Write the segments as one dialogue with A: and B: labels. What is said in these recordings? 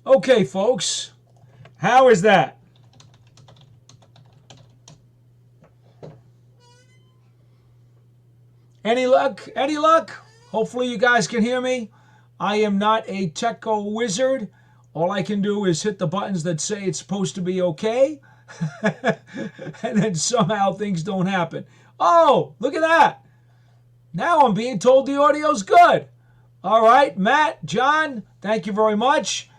A: Okay, folks, how is that? Any luck? Any luck? Hopefully you guys can hear me. I am not a techo wizard. All I can do is hit the buttons that say it's supposed to be okay. And then somehow things don't happen. Oh, look at that. Now I'm being told the audio's good. All right, Matt, John, thank you very much.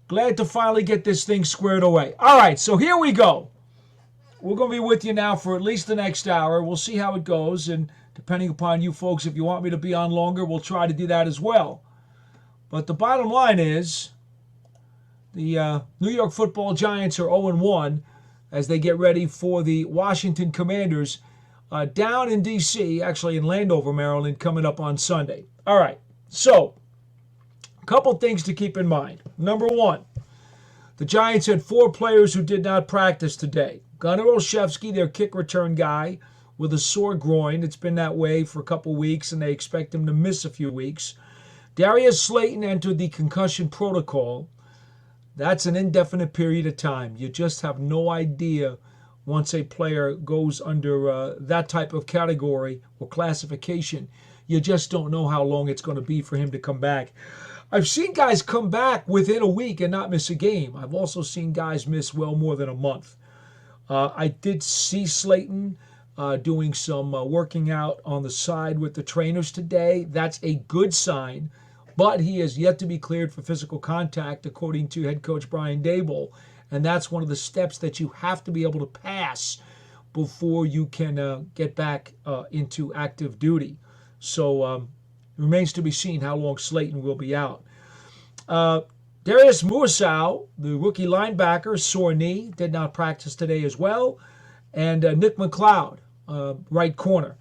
A: Glad to finally get this thing squared away. All right, so here we go. We're going to be with you now for at least the next hour. We'll see how it goes, and depending upon you folks, if you want me to be on longer, we'll try to do that as well. But the bottom line is the New York football Giants are 0-1 as they get ready for the Washington Commanders down in D.C., actually in Landover, Maryland, coming up on Sunday. All right, so a couple things to keep in mind. Number one, the Giants had 4 players who did not practice today. Gunnar Olszewski, their kick return guy, with a sore groin. It's been that way for a couple weeks, and they expect him to miss a few weeks. Darius Slayton entered the concussion protocol. That's an indefinite period of time. You just have no idea once a player goes under that type of category or classification. You just don't know how long it's going to be for him to come back. I've seen guys come back within a week and not miss a game. I've also seen guys miss well more than a month. I did see Slayton doing some working out on the side with the trainers today. That's a good sign, but he has yet to be cleared for physical contact, according to head coach Brian Daboll, and that's one of the steps that you have to be able to pass before you can get back into active duty. So it remains to be seen how long Slayton will be out. Darius Muasau, the rookie linebacker, sore knee, did not practice today as well. And Nick McLeod, right corner,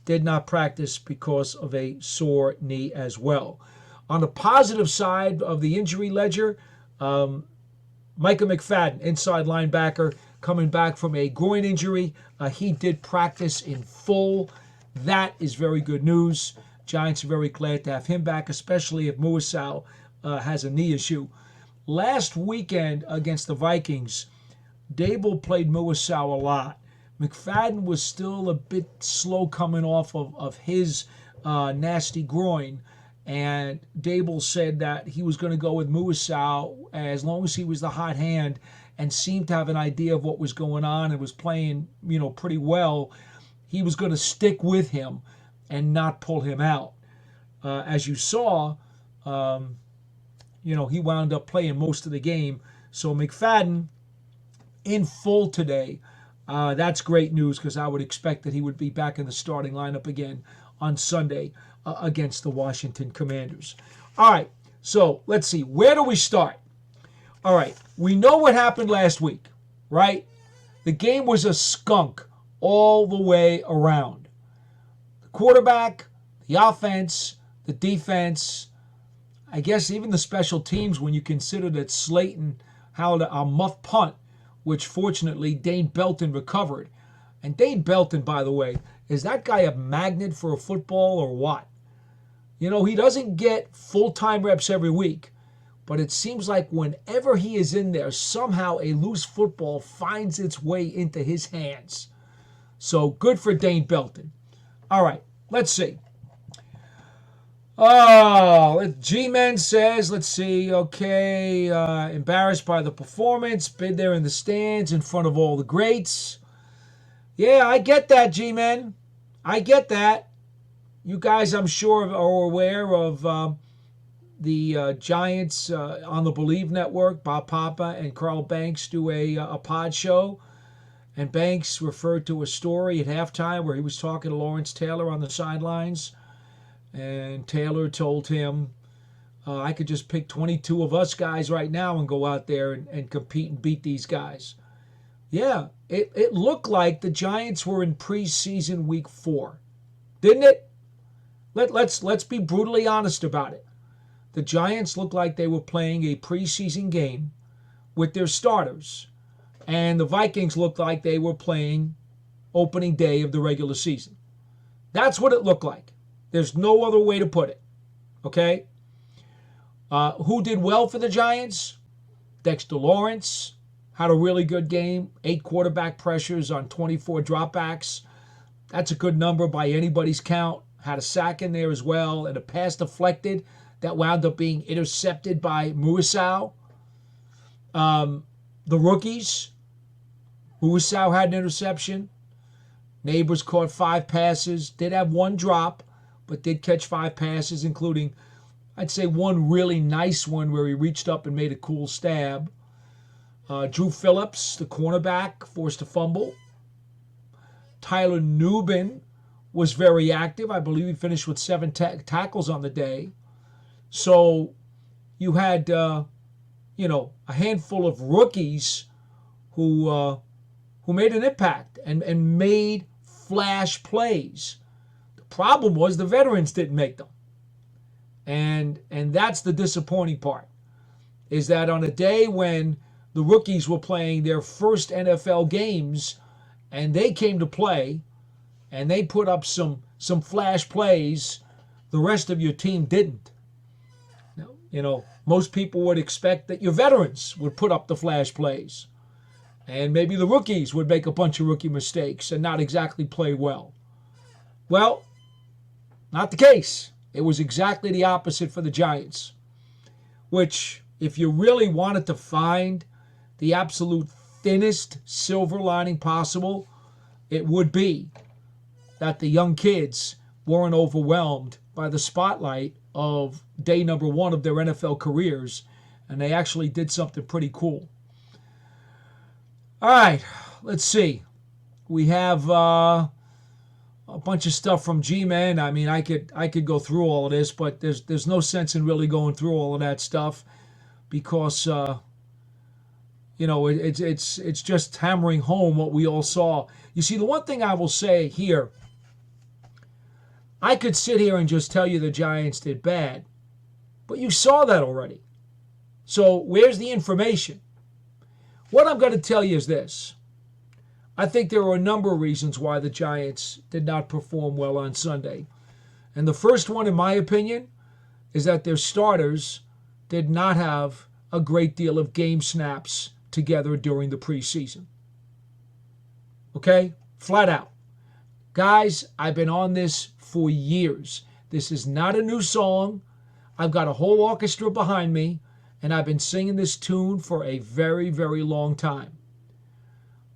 A: did not practice because of a sore knee as well. On the positive side of the injury ledger, Micah McFadden, inside linebacker, coming back from a groin injury. He did practice in full. That is very good news. Giants are very glad to have him back, especially if Muasau has a knee issue. Last weekend against the Vikings, Daboll played Muasau a lot. McFadden was still a bit slow coming off of his nasty groin, and Daboll said that he was going to go with Muasau as long as he was the hot hand and seemed to have an idea of what was going on and was playing, pretty well. He was going to stick with him and not pull him out. As you saw, he wound up playing most of the game. So McFadden in full today. That's great news because I would expect that he would be back in the starting lineup again on Sunday against the Washington Commanders. All right, so let's see. Where do we start? All right, we know what happened last week, right? The game was a skunk all the way around. The quarterback, the offense, the defense, I guess even the special teams, when you consider that Slayton held a muff punt, which fortunately Dane Belton recovered. And Dane Belton, by the way, is that guy a magnet for a football or what? He doesn't get full-time reps every week, but it seems like whenever he is in there, somehow a loose football finds its way into his hands. So good for Dane Belton. All right, let's see. Oh, G-Men says, let's see, okay, embarrassed by the performance, been there in the stands in front of all the greats. Yeah, I get that, G-Men. I get that. You guys, I'm sure, are aware of the Giants on the Believe Network. Bob Papa and Carl Banks do a pod show. And Banks referred to a story at halftime where he was talking to Lawrence Taylor on the sidelines. And Taylor told him, I could just pick 22 of us guys right now and go out there and compete and beat these guys. Yeah, it looked like the Giants were in preseason week 4. Didn't it? Let's be brutally honest about it. The Giants looked like they were playing a preseason game with their starters. And the Vikings looked like they were playing opening day of the regular season. That's what it looked like. There's no other way to put it. Okay? Who did well for the Giants? Dexter Lawrence had a really good game. 8 quarterback pressures on 24 dropbacks. That's a good number by anybody's count. Had a sack in there as well, and a pass deflected that wound up being intercepted by Muasau. The rookies, Muasau had an interception. Neighbors caught 5 passes. Did have 1 drop, but did catch 5 passes, including, I'd say, 1 really nice one where he reached up and made a cool stab. Drew Phillips, the cornerback, forced a fumble. Tyler Nubin was very active. I believe he finished with 7 tackles on the day. So you had, a handful of rookies who made an impact and made flash plays. The problem was the veterans didn't make them. And that's the disappointing part, is that on a day when the rookies were playing their first NFL games and they came to play and they put up some flash plays, the rest of your team didn't. Now, most people would expect that your veterans would put up the flash plays. And maybe the rookies would make a bunch of rookie mistakes and not exactly play well. Well, not the case. It was exactly the opposite for the Giants, which, if you really wanted to find the absolute thinnest silver lining possible, it would be that the young kids weren't overwhelmed by the spotlight of day number 1 of their NFL careers, and they actually did something pretty cool. All right, let's see. We have a bunch of stuff from G-Men. I mean, I could go through all of this, but there's no sense in really going through all of that stuff because it's just hammering home what we all saw. You see, the one thing I will say here, I could sit here and just tell you the Giants did bad, but you saw that already. So where's the information? What I'm going to tell you is this. I think there are a number of reasons why the Giants did not perform well on Sunday. And the first one, in my opinion, is that their starters did not have a great deal of game snaps together during the preseason. Okay? Flat out. Guys, I've been on this for years. This is not a new song. I've got a whole orchestra behind me, and I've been singing this tune for a very, very long time.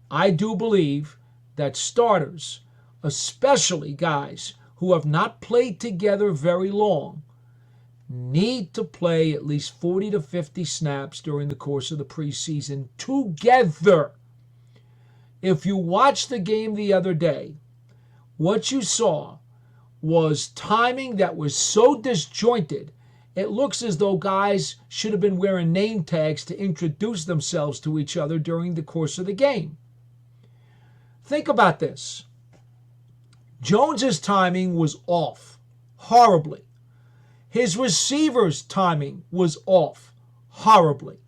A: I do believe that starters, especially guys who have not played together very long, need to play at least 40 to 50 snaps during the course of the preseason together. If you watched the game the other day, what you saw was timing that was so disjointed, it looks as though guys should have been wearing name tags to introduce themselves to each other during the course of the game. Think about this. Jones's timing was off horribly. His receiver's timing was off horribly.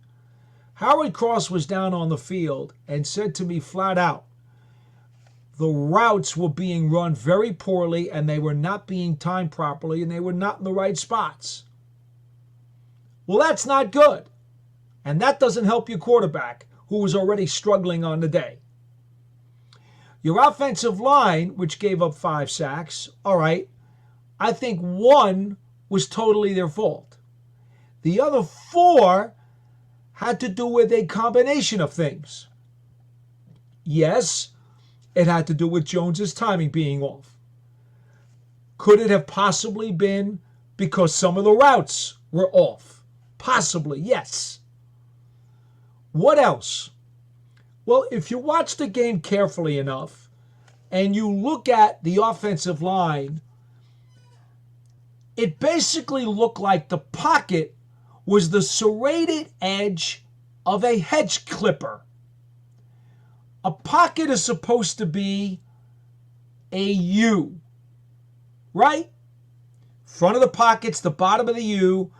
A: Howard Cross was down on the field and said to me flat out, the routes were being run very poorly and they were not being timed properly and they were not in the right spots. Well, that's not good. And that doesn't help your quarterback, who was already struggling on the day. Your offensive line, which gave up 5 sacks, all right, I think 1 was totally their fault. The other 4 had to do with a combination of things. Yes, it had to do with Jones's timing being off. Could it have possibly been because some of the routes were off? Possibly, yes. What else? Well, if you watch the game carefully enough and you look at the offensive line, it basically looked like the pocket was the serrated edge of a hedge clipper. A pocket is supposed to be a U, right? Front of the pocket's the bottom of the U,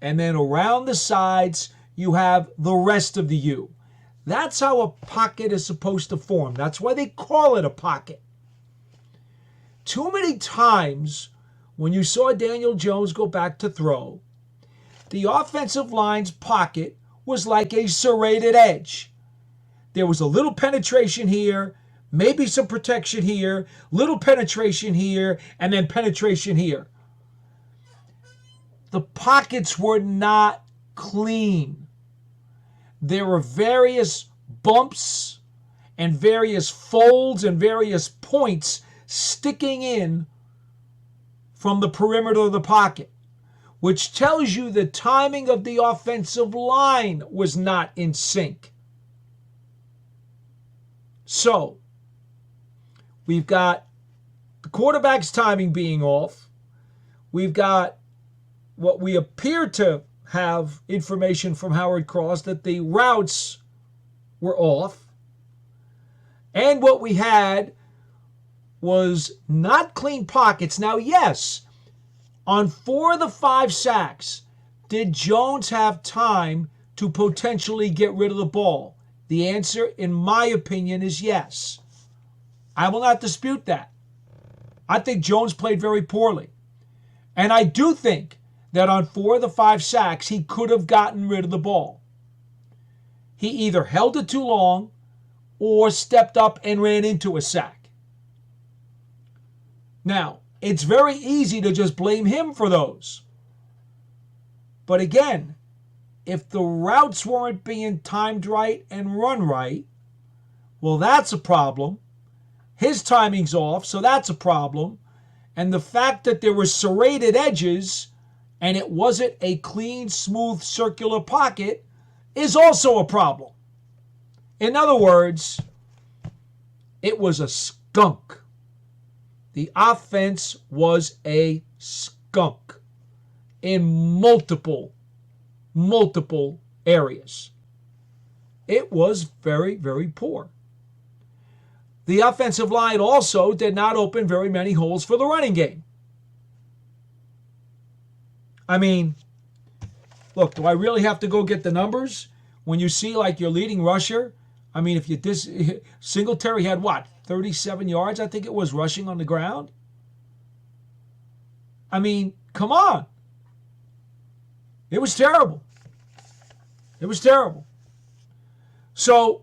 A: and then around the sides you have the rest of the U. That's how a pocket is supposed to form. That's why they call it a pocket. Too many times when you saw Daniel Jones go back to throw, the offensive line's pocket was like a serrated edge. There was a little penetration here, maybe some protection here, little penetration here, and then penetration here. The pockets were not clean. There were various bumps and various folds and various points sticking in from the perimeter of the pocket, which tells you the timing of the offensive line was not in sync. So, we've got the quarterback's timing being off. We've got what we appear to have information from Howard Cross that the routes were off. And what we had was not clean pockets. Now, yes, on 4 of the 5 sacks, did Jones have time to potentially get rid of the ball? The answer, in my opinion, is yes. I will not dispute that. I think Jones played very poorly. And I do think that on 4 of the 5 sacks, he could have gotten rid of the ball. He either held it too long or stepped up and ran into a sack. Now, it's very easy to just blame him for those. But again, if the routes weren't being timed right and run right, well, that's a problem. His timing's off, so that's a problem. And the fact that there were serrated edges and it wasn't a clean, smooth, circular pocket is also a problem. In other words, it was a skunk. The offense was a skunk in multiple areas. It was very, very poor. The offensive line also did not open very many holes for the running game. I mean, look, do I really have to go get the numbers? When you see like your leading rusher, I mean, if you Singletary had what, 37 yards, I think it was, rushing on the ground? I mean, come on. It was terrible. It was terrible. So,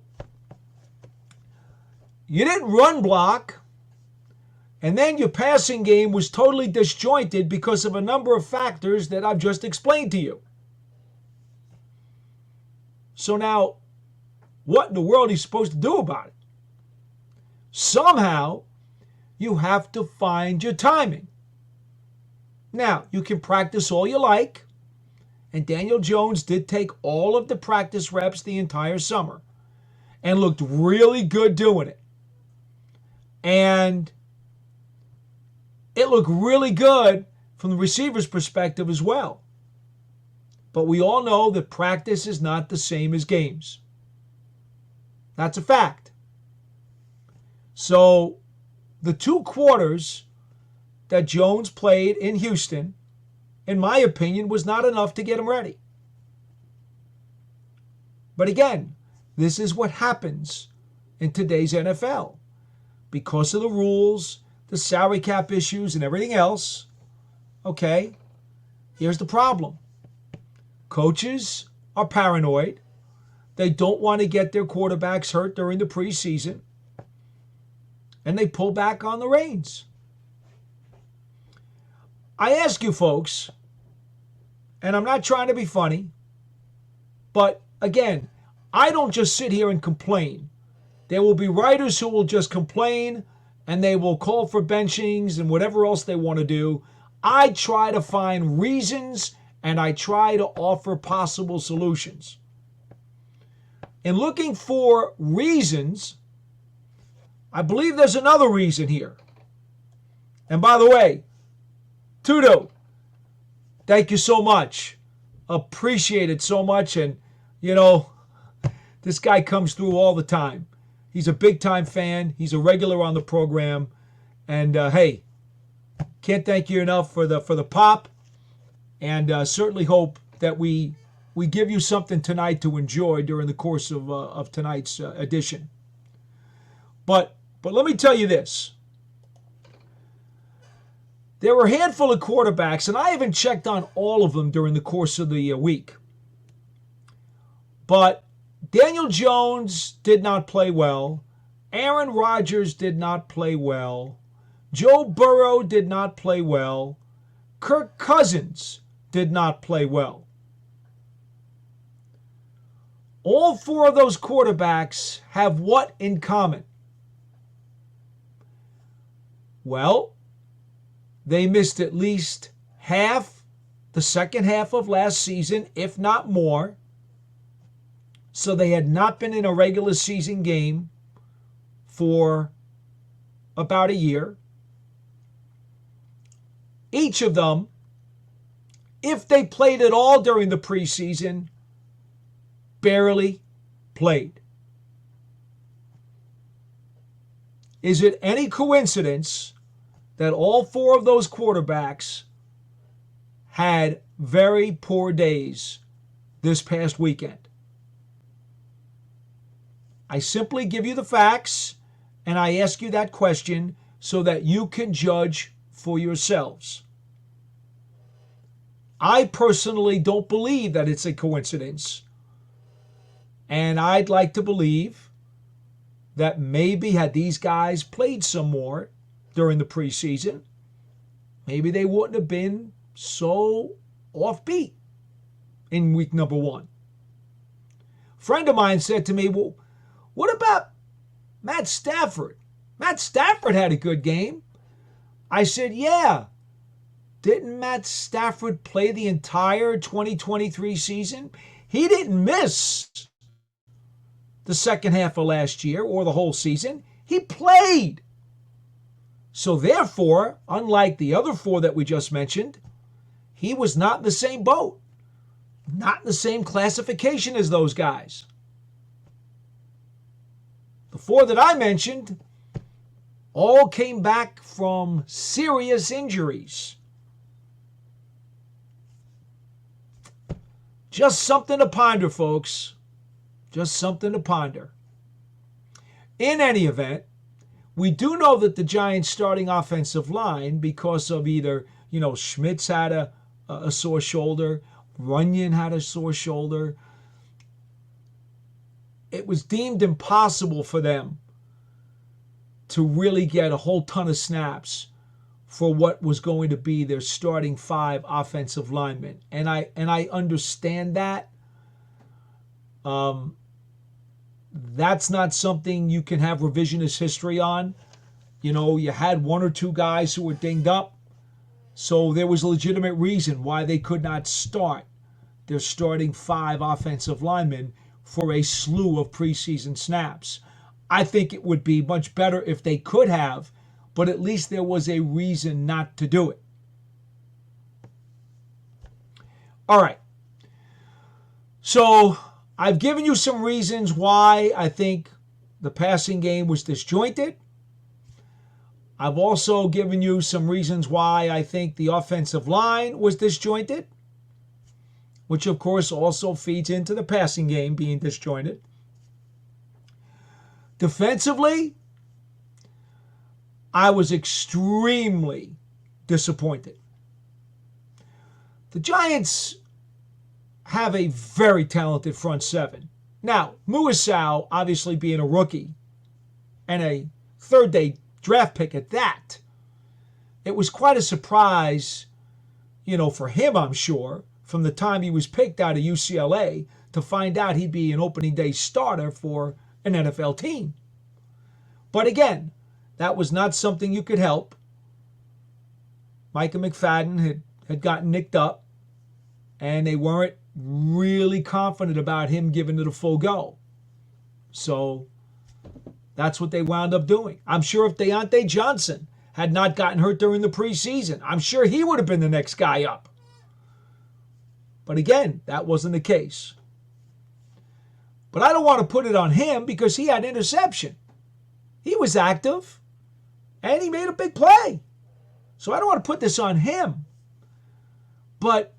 A: you didn't run block, and then your passing game was totally disjointed because of a number of factors that I've just explained to you. So now, what in the world are you supposed to do about it? Somehow, you have to find your timing. Now, you can practice all you like, and Daniel Jones did take all of the practice reps the entire summer and looked really good doing it. And it looked really good from the receiver's perspective as well. But we all know that practice is not the same as games. That's a fact. So the 2 quarters that Jones played in Houston, in my opinion, was not enough to get him ready. But again, this is what happens in today's NFL. Because of the rules, the salary cap issues, and everything else, okay, here's the problem. Coaches are paranoid. They don't want to get their quarterbacks hurt during the preseason. And they pull back on the reins. I ask you folks, and I'm not trying to be funny, but again, I don't just sit here and complain. There will be writers who will just complain and they will call for benchings and whatever else they want to do. I try to find reasons and I try to offer possible solutions. In looking for reasons, I believe there's another reason here. And by the way, Tudo, thank you so much. Appreciate it so much. And, you know, this guy comes through all the time. He's a big-time fan. He's a regular on the program. And, hey, can't thank you enough for the pop. And certainly hope that we give you something tonight to enjoy during the course of tonight's edition. But let me tell you this. There were a handful of quarterbacks, and I haven't checked on all of them during the course of the week. But Daniel Jones did not play well. Aaron Rodgers did not play well. Joe Burrow did not play well. Kirk Cousins did not play well. All four of those quarterbacks have what in common? Well, they missed at least half the second half of last season, if not more. So they had not been in a regular season game for about a year. Each of them, if they played at all during the preseason, barely played. Is it any coincidence that all four of those quarterbacks had very poor days this past weekend? I simply give you the facts, and I ask you that question so that you can judge for yourselves. I personally don't believe that it's a coincidence, and I'd like to believe that maybe had these guys played some more during the preseason, maybe they wouldn't have been so offbeat in week number one. A friend of mine said to me, well, what about Matt Stafford? Matt Stafford had a good game. I said, yeah. Didn't Matt Stafford play the entire 2023 season? He didn't miss the second half of last year or the whole season. He played. So therefore, unlike the other four that we just mentioned, he was not in the same boat, not in the same classification as those guys. The four that I mentioned all came back from serious injuries. Just something to ponder, folks. Just something to ponder. In any event, we do know that the Giants' starting offensive line, because of either, Schmitz had a sore shoulder, Runyon had a sore shoulder, it was deemed impossible for them to really get a whole ton of snaps for what was going to be their starting five offensive linemen. And I understand that. That's not something you can have revisionist history on. You had one or two guys who were dinged up, so there was a legitimate reason why they could not start their starting five offensive linemen for a slew of preseason snaps. I think it would be much better if they could have, but at least there was a reason not to do it. All right. So I've given you some reasons why I think the passing game was disjointed. I've also given you some reasons why I think the offensive line was disjointed, which of course also feeds into the passing game being disjointed. Defensively, I was extremely disappointed. The Giants have a very talented front seven. Now, Muasau, obviously being a rookie and a third-day draft pick at that, it was quite a surprise, for him, I'm sure, from the time he was picked out of UCLA to find out he'd be an opening day starter for an NFL team. But again, that was not something you could help. Micah McFadden had gotten nicked up, and they weren't really confident about him giving it a full go. So that's what they wound up doing. I'm sure if Deontay Johnson had not gotten hurt during the preseason, I'm sure he would have been the next guy up. But again, that wasn't the case. But I don't want to put it on him because he had interception. He was active, and he made a big play. So I don't want to put this on him. But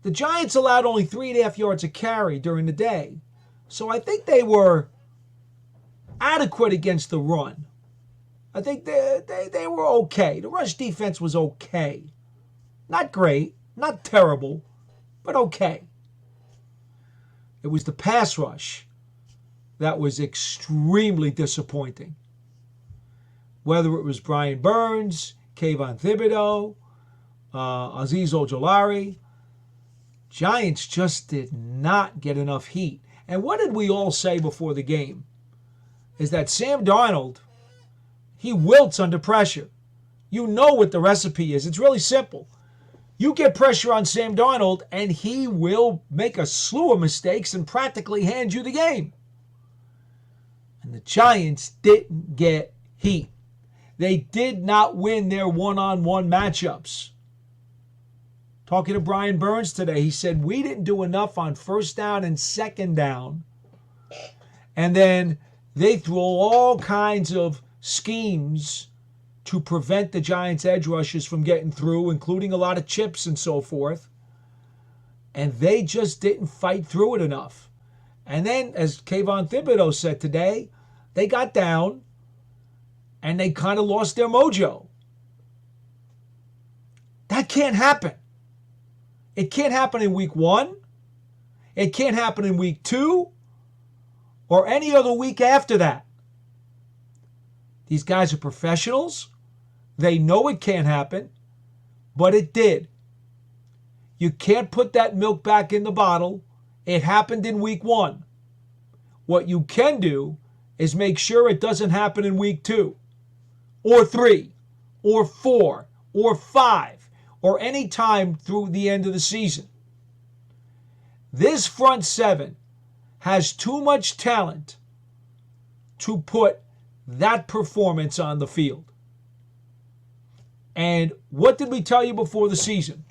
A: the Giants allowed only 3.5 yards a carry during the day. So I think they were adequate against the run. I think they were okay. The rush defense was okay. Not great, not terrible, but okay. It was the pass rush that was extremely disappointing. Whether it was Brian Burns, Kayvon Thibodeau, Azeez Ojulari, Giants just did not get enough heat. And what did we all say before the game? Is that Sam Darnold, he wilts under pressure. You know what the recipe is. It's really simple. You get pressure on Sam Darnold, and he will make a slew of mistakes and practically hand you the game. And the Giants didn't get heat. They did not win their one-on-one matchups. Talking to Brian Burns today, he said, we didn't do enough on first down and second down. And then they threw all kinds of schemes to prevent the Giants' edge rushers from getting through, including a lot of chips and so forth. And they just didn't fight through it enough. And then, as Kayvon Thibodeau said today, they got down and they kind of lost their mojo. That can't happen. It can't happen in week 1. It can't happen in week 2 or any other week after that. These guys are professionals. They know it can't happen, but it did. You can't put that milk back in the bottle. It happened in week 1. What you can do is make sure it doesn't happen in week 2 or 3 or 4 or 5 or any time through the end of the season. This front seven has too much talent to put that performance on the field. And what did we tell you before the season?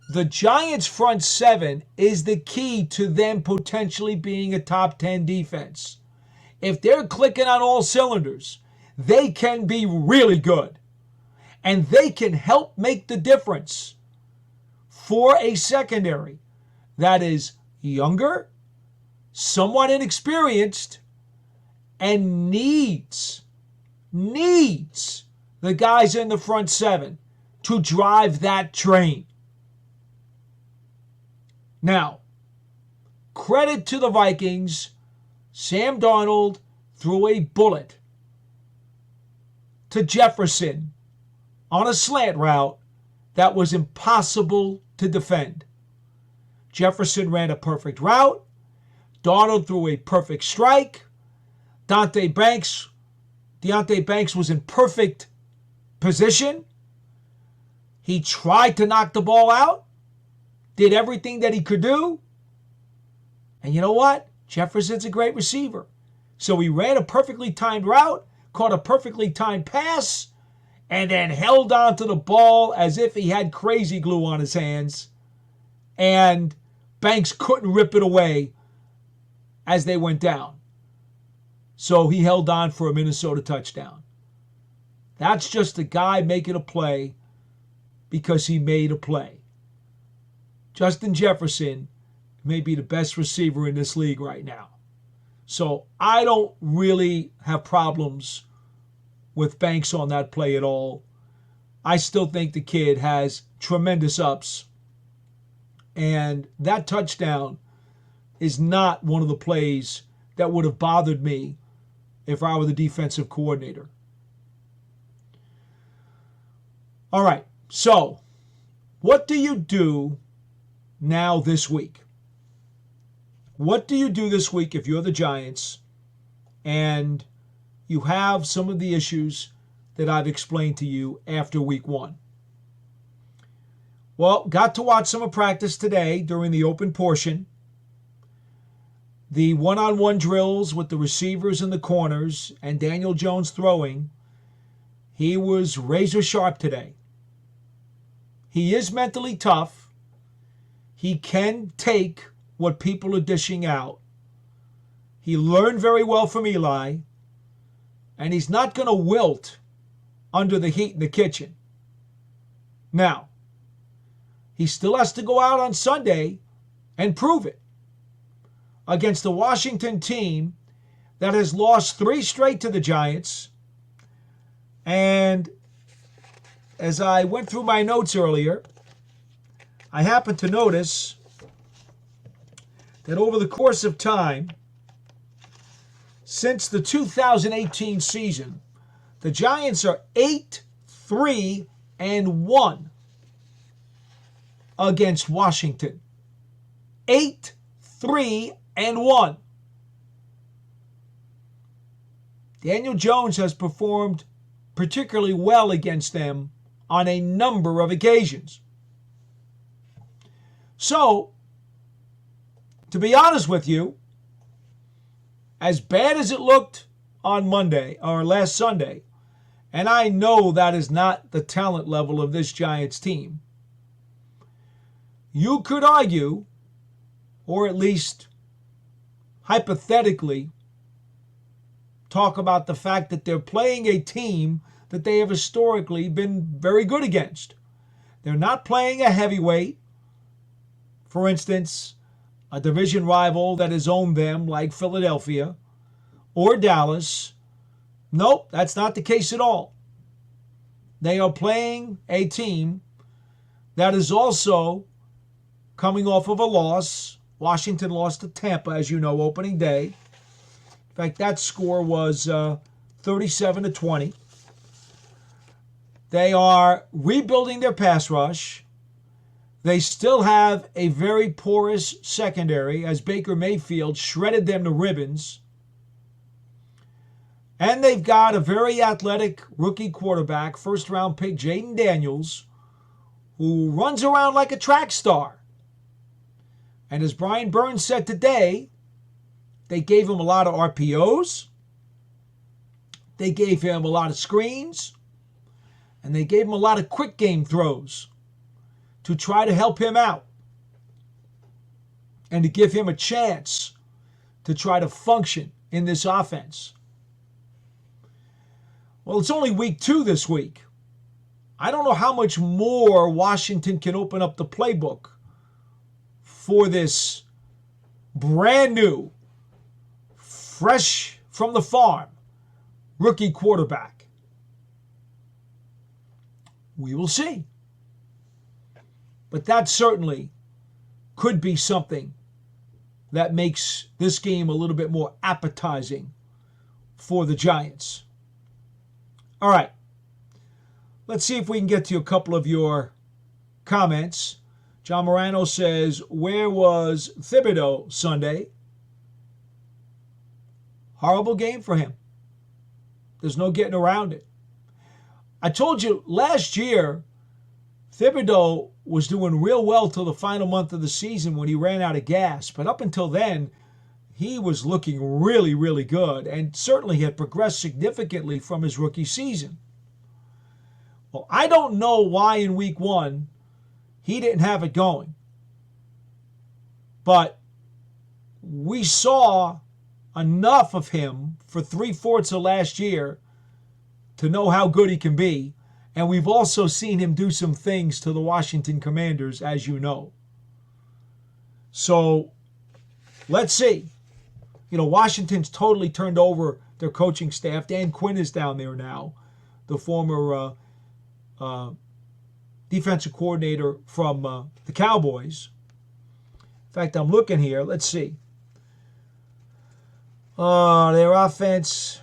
A: The Giants' front seven is the key to them potentially being a top 10 defense. If they're clicking on all cylinders, they can be really good. And they can help make the difference for a secondary that is younger, somewhat inexperienced, and needs the guys in the front seven to drive that train. Now, credit to the Vikings, Sam Darnold threw a bullet to Jefferson on a slant route that was impossible to defend. Jefferson ran a perfect route. Darnold threw a perfect strike. Deonte Banks was in perfect position. He tried to knock the ball out, did everything that he could do. And you know what? Jefferson's a great receiver. So he ran a perfectly timed route, caught a perfectly timed pass, and then held on to the ball as if he had crazy glue on his hands. And Banks couldn't rip it away as they went down. So he held on for a Minnesota touchdown. That's just a guy making a play because he made a play. Justin Jefferson may be the best receiver in this league right now. So I don't really have problems with Banks on that play at all. I still think the kid has tremendous ups. And that touchdown is not one of the plays that would have bothered me if I were the defensive coordinator. All right, so what do you do now this week? What do you do this week if you're the Giants and you have some of the issues that I've explained to you after week 1? Well, got to watch some of practice today during the open portion. The one-on-one drills with the receivers and the corners and Daniel Jones throwing, he was razor sharp today. He is mentally tough. He can take what people are dishing out. He learned very well from Eli, and he's not going to wilt under the heat in the kitchen. Now, he still has to go out on Sunday and prove it against the Washington team that has lost 3 straight to the Giants. And as I went through my notes earlier, I happened to notice that over the course of time, since the 2018 season, the Giants are 8-3-1 against Washington. 8-3-1. Daniel Jones has performed particularly well against them on a number of occasions. So, to be honest with you, as bad as it looked on Monday or last Sunday, and I know that is not the talent level of this Giants team, you could argue, or at least hypothetically talk about the fact that they're playing a team that they have historically been very good against. They're not playing a heavyweight, for instance, a division rival that has owned them like Philadelphia or Dallas. Nope, that's not the case at all. They are playing a team that is also coming off of a loss. Washington lost to Tampa, as you know, opening day. In fact, that score was 37-20. They are rebuilding their pass rush. They still have a very porous secondary as Baker Mayfield shredded them to ribbons. And they've got a very athletic rookie quarterback, first-round pick Jaden Daniels, who runs around like a track star. And as Brian Burns said today, they gave him a lot of RPOs, they gave him a lot of screens, and they gave him a lot of quick game throws to try to help him out and to give him a chance to try to function in this offense. Well, it's only week 2 this week. I don't know how much more Washington can open up the playbook for this brand new, fresh from the farm, rookie quarterback. We will see. But that certainly could be something that makes this game a little bit more appetizing for the Giants. All right. Let's see if we can get to a couple of your comments. John Morano says, where was Thibodeau Sunday? Horrible game for him. There's no getting around it. I told you last year, Thibodeau was doing real well till the final month of the season when he ran out of gas. But up until then, he was looking really, really good and certainly had progressed significantly from his rookie season. Well, I don't know why in week 1 he didn't have it going. But we saw enough of him for 3/4 of last year to know how good he can be. And we've also seen him do some things to the Washington Commanders, as you know. So let's see. You know, Washington's totally turned over their coaching staff. Dan Quinn is down there now, the former defensive coordinator from the Cowboys. In fact, I'm looking here. Let's see. Their offense.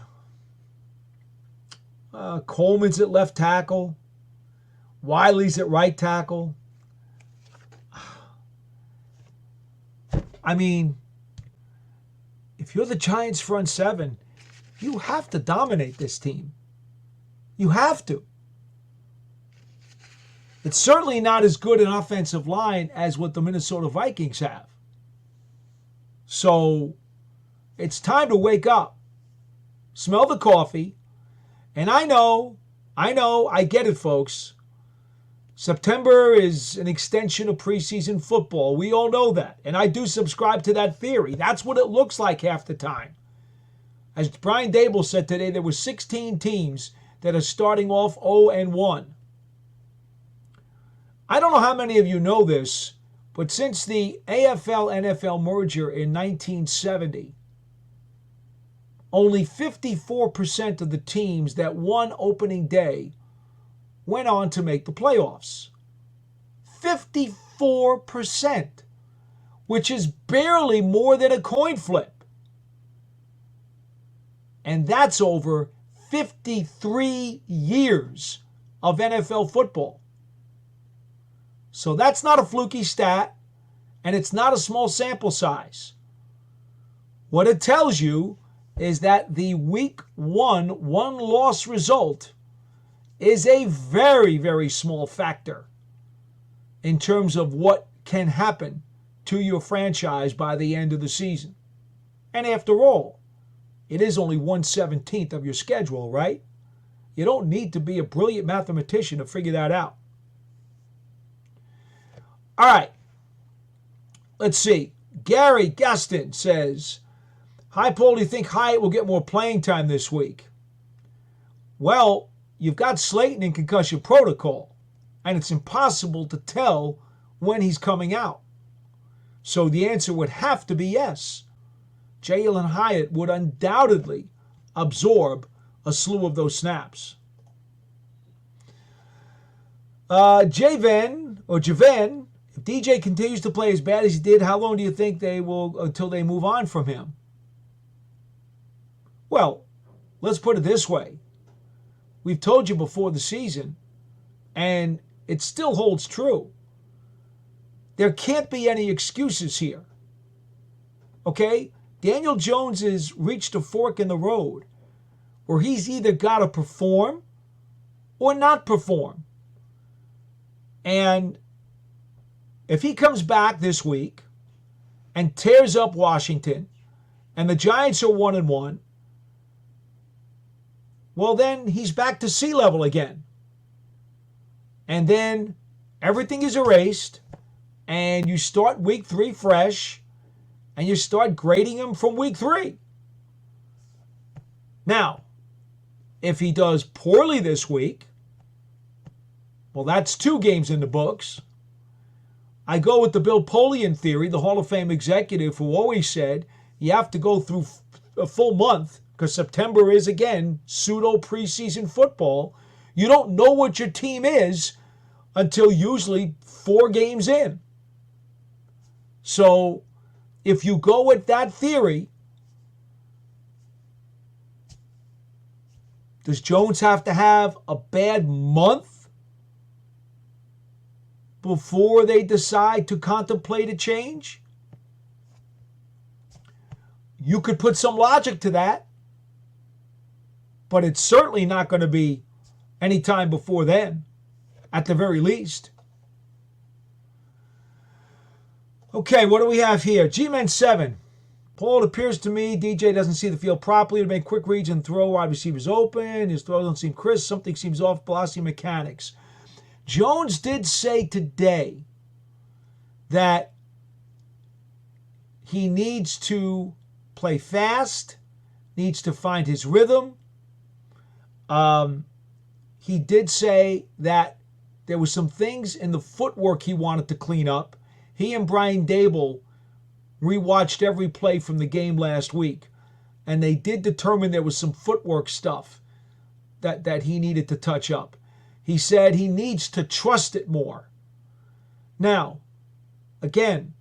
A: Coleman's at left tackle. Wiley's at right tackle. I mean, if you're the Giants front seven, you have to dominate this team. You have to. It's certainly not as good an offensive line as what the Minnesota Vikings have. So it's time to wake up. Smell the coffee. And I know, I get it, folks. September is an extension of preseason football. We all know that. And I do subscribe to that theory. That's what it looks like half the time. As Brian Dable said today, there were 16 teams that are starting off 0-1. I don't know how many of you know this, but since the AFL-NFL merger in 1970, only 54% of the teams that won opening day went on to make the playoffs. 54%. which is barely more than a coin flip. And that's over 53 years of NFL football. So that's not a fluky stat, and it's not a small sample size. What it tells you is that the week one-loss result is a very, very small factor in terms of what can happen to your franchise by the end of the season. And after all, it is only 1/17 of your schedule, right? You don't need to be a brilliant mathematician to figure that out. All right. Let's see. Gary Gaston says, "Hi, Paul, do you think Hyatt will get more playing time this week?" Well, you've got Slayton in concussion protocol, and it's impossible to tell when he's coming out. So the answer would have to be yes. Jalen Hyatt would undoubtedly absorb a slew of those snaps. Javen, if DJ continues to play as bad as he did, how long do you think they will until they move on from him? Well, let's put it this way. We've told you before the season, and it still holds true. There can't be any excuses here. Okay? Daniel Jones has reached a fork in the road where he's either got to perform or not perform. And if he comes back this week and tears up Washington and the Giants are 1-1, well, then he's back to sea level again. And then everything is erased and you start week 3 fresh and you start grading him from week 3. Now, if he does poorly this week, well, that's 2 games in the books. I go with the Bill Polian theory, the Hall of Fame executive who always said you have to go through a full month because September is, again, pseudo preseason football. You don't know what your team is until usually 4 games in. So if you go with that theory, does Jones have to have a bad month before they decide to contemplate a change? You could put some logic to that, but it's certainly not going to be any time before then, at the very least. Okay, what do we have here? G-Men 7. Paul, it appears to me DJ doesn't see the field properly to make quick reads and throw wide receivers open. His throws don't seem crisp. Something seems off. Velocity mechanics. Jones did say today that he needs to play fast, needs to find his rhythm. He did say that there were some things in the footwork he wanted to clean up. He and Brian Dable rewatched every play from the game last week, and they did determine there was some footwork stuff that he needed to touch up. He said he needs to trust it more. Now, again,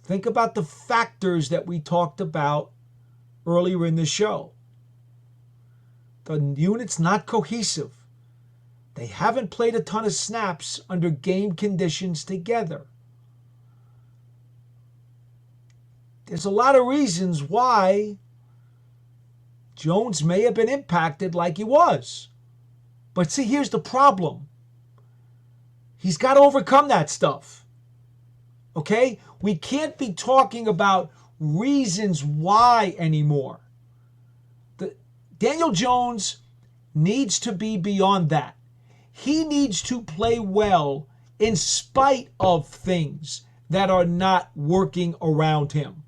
A: think about the factors that we talked about earlier in the show. The unit's not cohesive. They haven't played a ton of snaps under game conditions together. There's a lot of reasons why Jones may have been impacted like he was. But see, here's the problem. He's got to overcome that stuff. Okay? We can't be talking about reasons why anymore. Daniel Jones needs to be beyond that. He needs to play well in spite of things that are not working around him.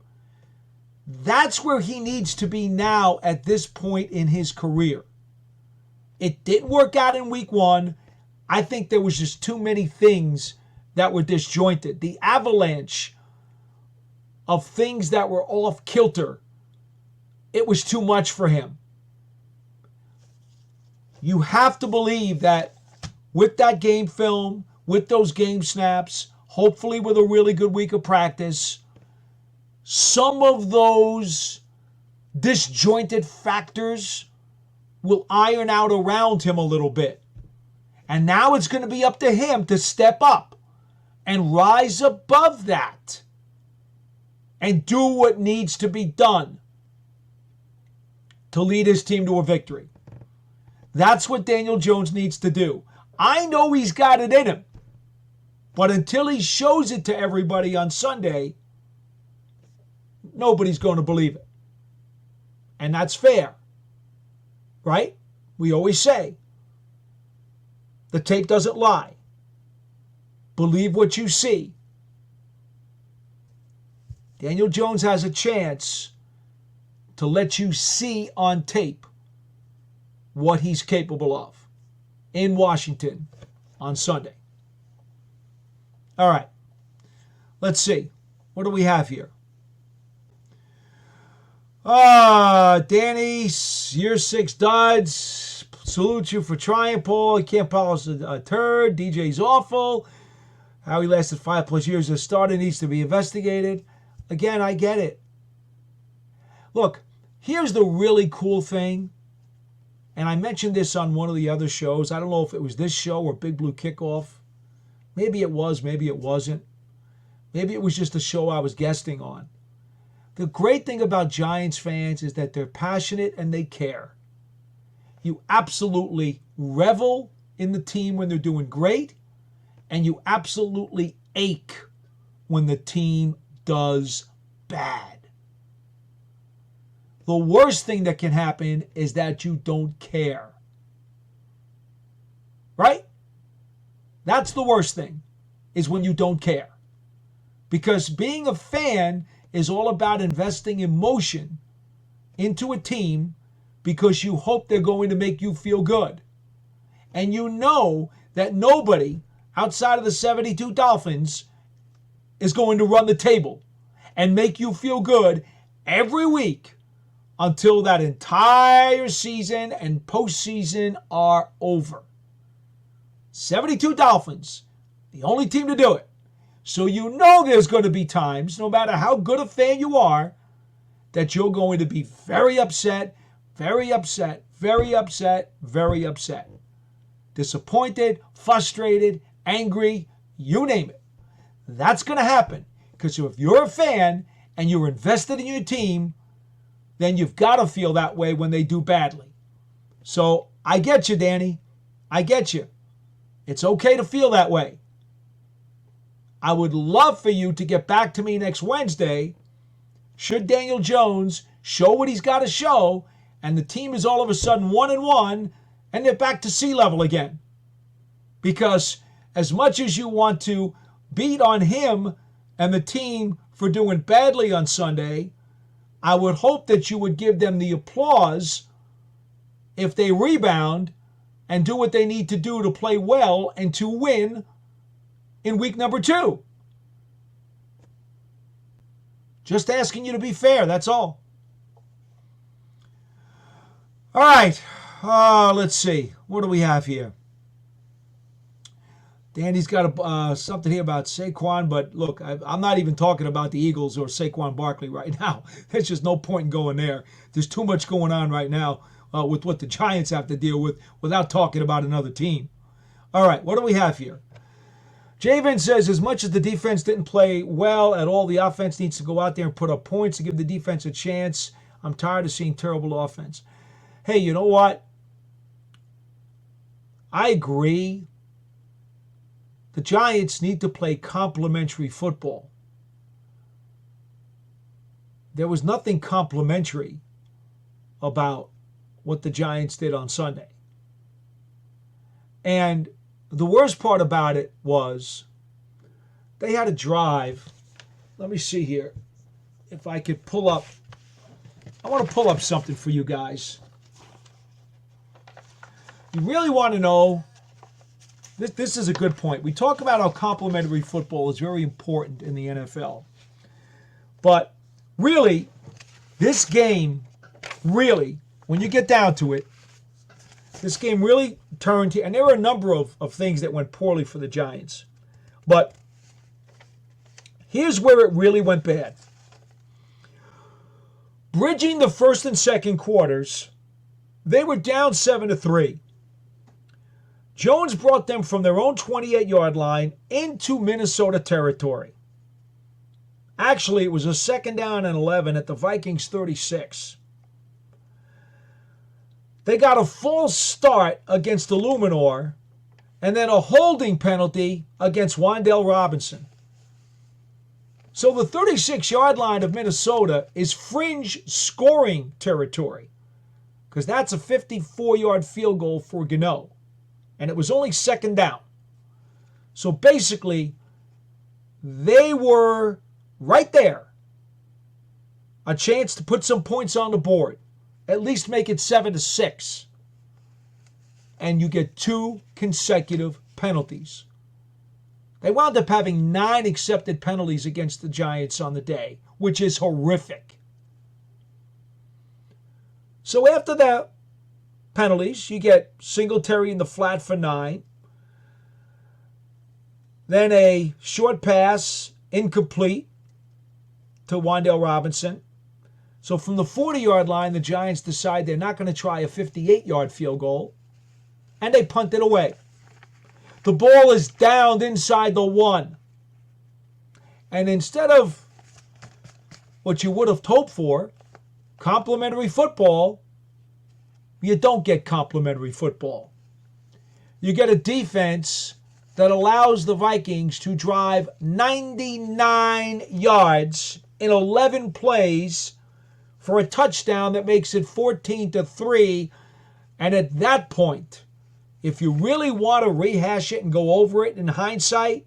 A: That's where he needs to be now at this point in his career. It didn't work out in week 1. I think there was just too many things that were disjointed. The avalanche of things that were off kilter, it was too much for him. You have to believe that with that game film, with those game snaps, hopefully with a really good week of practice, some of those disjointed factors will iron out around him a little bit. And now it's going to be up to him to step up and rise above that and do what needs to be done to lead his team to a victory. That's what Daniel Jones needs to do. I know he's got it in him, but until he shows it to everybody on Sunday, nobody's going to believe it. And that's fair, right? We always say, the tape doesn't lie. Believe what you see. Daniel Jones has a chance to let you see on tape what he's capable of in Washington on Sunday. All right. Let's see. What do we have here? Danny, year 6 duds. Salute you for trying, Paul. You can't polish a turd. DJ's awful. How he lasted 5+ years as a starter needs to be investigated. Again, I get it. Look, here's the really cool thing. And I mentioned this on one of the other shows. I don't know if it was this show or Big Blue Kickoff. Maybe it was, maybe it wasn't. Maybe it was just a show I was guesting on. The great thing about Giants fans is that they're passionate and they care. You absolutely revel in the team when they're doing great, and you absolutely ache when the team does bad. The worst thing that can happen is that you don't care. Right? That's the worst thing, is when you don't care. Because being a fan is all about investing emotion into a team because you hope they're going to make you feel good. And you know that nobody outside of the 72 Dolphins is going to run the table and make you feel good every week until that entire season and postseason are over. 72 Dolphins, the only team to do it. So you know there's going to be times, no matter how good a fan you are, that you're going to be very upset, very upset, very upset, very upset. Disappointed, frustrated, angry, you name it. That's going to happen. Because if you're a fan and you're invested in your team, then you've got to feel that way when they do badly. So I get you, Danny. I get you. It's okay to feel that way. I would love for you to get back to me next Wednesday should Daniel Jones show what he's got to show and the team is all of a sudden 1-1 and they're back to sea level again. Because as much as you want to beat on him and the team for doing badly on Sunday, I would hope that you would give them the applause if they rebound and do what they need to do to play well and to win in week number 2. Just asking you to be fair, that's all. All right, let's see. What do we have here? Danny's got something here about Saquon, but look, I'm not even talking about the Eagles or Saquon Barkley right now. There's just no point in going there. There's too much going on right now with what the Giants have to deal with without talking about another team. All right, what do we have here? Javen says, as much as the defense didn't play well at all, the offense needs to go out there and put up points to give the defense a chance. I'm tired of seeing terrible offense. Hey, you know what? I agree. The Giants need to play complementary football. There was nothing complimentary about what the Giants did on Sunday. And the worst part about it was they had a drive. Let me see here if I could pull up. I want to pull up something for you guys. You really want to know. This is a good point. We talk about how complementary football is very important in the NFL. But really, this game, really, when you get down to it, this game really turned, and there were a number of things that went poorly for the Giants. But Here's where it really went bad. Bridging the first and second quarters, they were down 7-3. Jones brought them from their own 28-yard line into Minnesota territory. Actually, it was a second down and 11 at the Vikings 36. They got a false start against the Luminor and then a holding penalty against Wan'Dale Robinson. So the 36-yard line of Minnesota is fringe scoring territory because that's a 54-yard field goal for Gano. And it was only second down. So basically, they were right there. A chance to put some points on the board. At least make it 7-6. And you get 2 consecutive penalties. They wound up having 9 accepted penalties against the Giants on the day, which is horrific. So after that penalties, you get Singletary in the flat for 9. Then a short pass, incomplete, to Wan'Dale Robinson. So from the 40-yard line, the Giants decide they're not going to try a 58-yard field goal, and they punt it away. The ball is downed inside the 1. And instead of what you would have hoped for, complimentary football, you don't get complimentary football. You get a defense that allows the Vikings to drive 99 yards in 11 plays for a touchdown that makes it 14-3. And at that point, if you really want to rehash it and go over it in hindsight,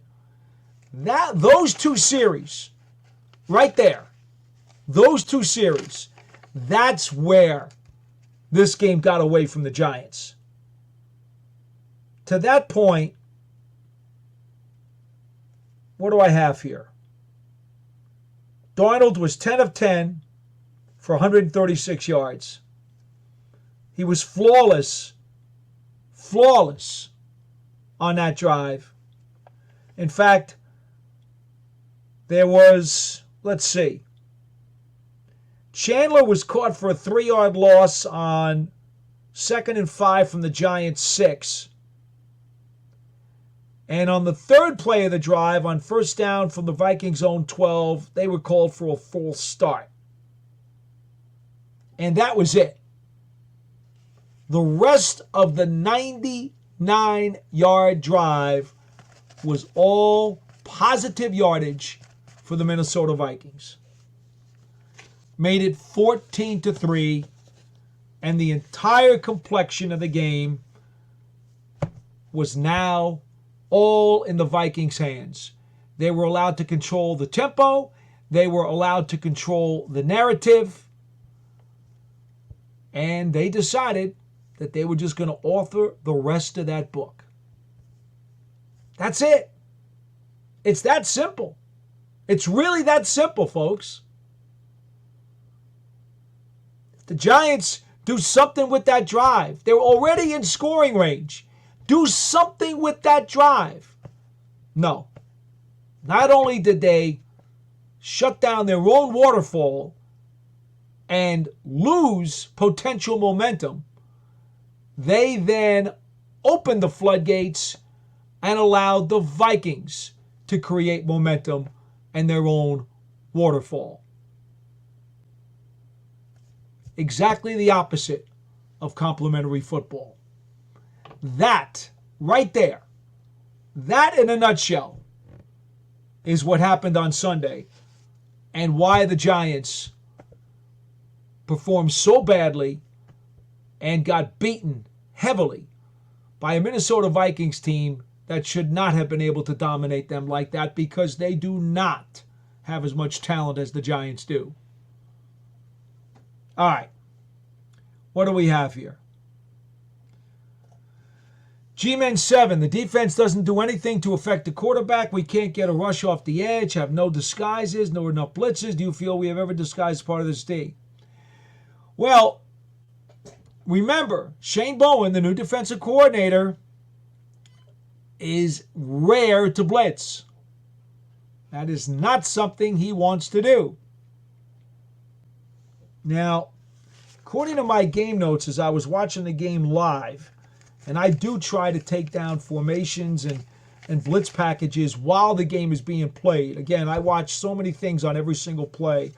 A: those 2 series right there, those 2 series, that's where this game got away from the Giants. To that point, what do I have here? Darnold was 10 of 10 for 136 yards. He was flawless on that drive. In fact, there was, let's see, Chandler was caught for a 3-yard loss on 2nd and 5 from the Giants' 6. And on the third play of the drive, on first down from the Vikings' own 12, they were called for a false start. And that was it. The rest of the 99-yard drive was all positive yardage for the Minnesota Vikings. Made it 14-3, and the entire complexion of the game was now all in the Vikings' hands. They were allowed to control the tempo. They were allowed to control the narrative. And they decided that they were just going to author the rest of that book. That's it. It's that simple. It's really that simple, folks. The Giants do something with that drive. They're already in scoring range. Do something with that drive. No. Not only did they shut down their own waterfall and lose potential momentum, they then opened the floodgates and allowed the Vikings to create momentum and their own waterfall. Exactly the opposite of complimentary football. That, right there, that in a nutshell, is what happened on Sunday and why the Giants performed so badly and got beaten heavily by a Minnesota Vikings team that should not have been able to dominate them like that, because they do not have as much talent as the Giants do. All right. What do we have here? G-Men 7. The defense doesn't do anything to affect the quarterback. We can't get a rush off the edge, have no disguises, no enough blitzes. Do you feel we have ever disguised part of this team? Well, remember, Shane Bowen, the new defensive coordinator, is rare to blitz. That is not something he wants to do. Now, according to my game notes as I was watching the game live, and I do try to take down formations and blitz packages while the game is being played. Again, I watch so many things on every single play,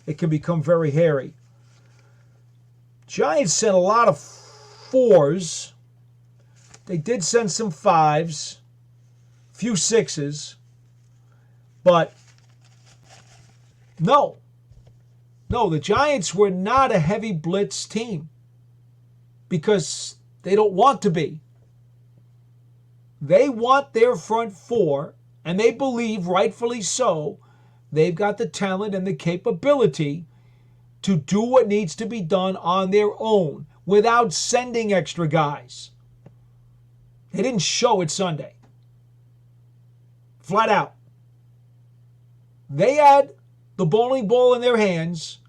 A: it can become very hairy. Giants sent a lot of 4s. They did send some 5s, few 6s, but no, the Giants were not a heavy blitz team because they don't want to be. They want their front 4, and they believe, rightfully so, they've got the talent and the capability to do what needs to be done on their own without sending extra guys. They didn't show it Sunday. Flat out. They had the bowling ball in their hands,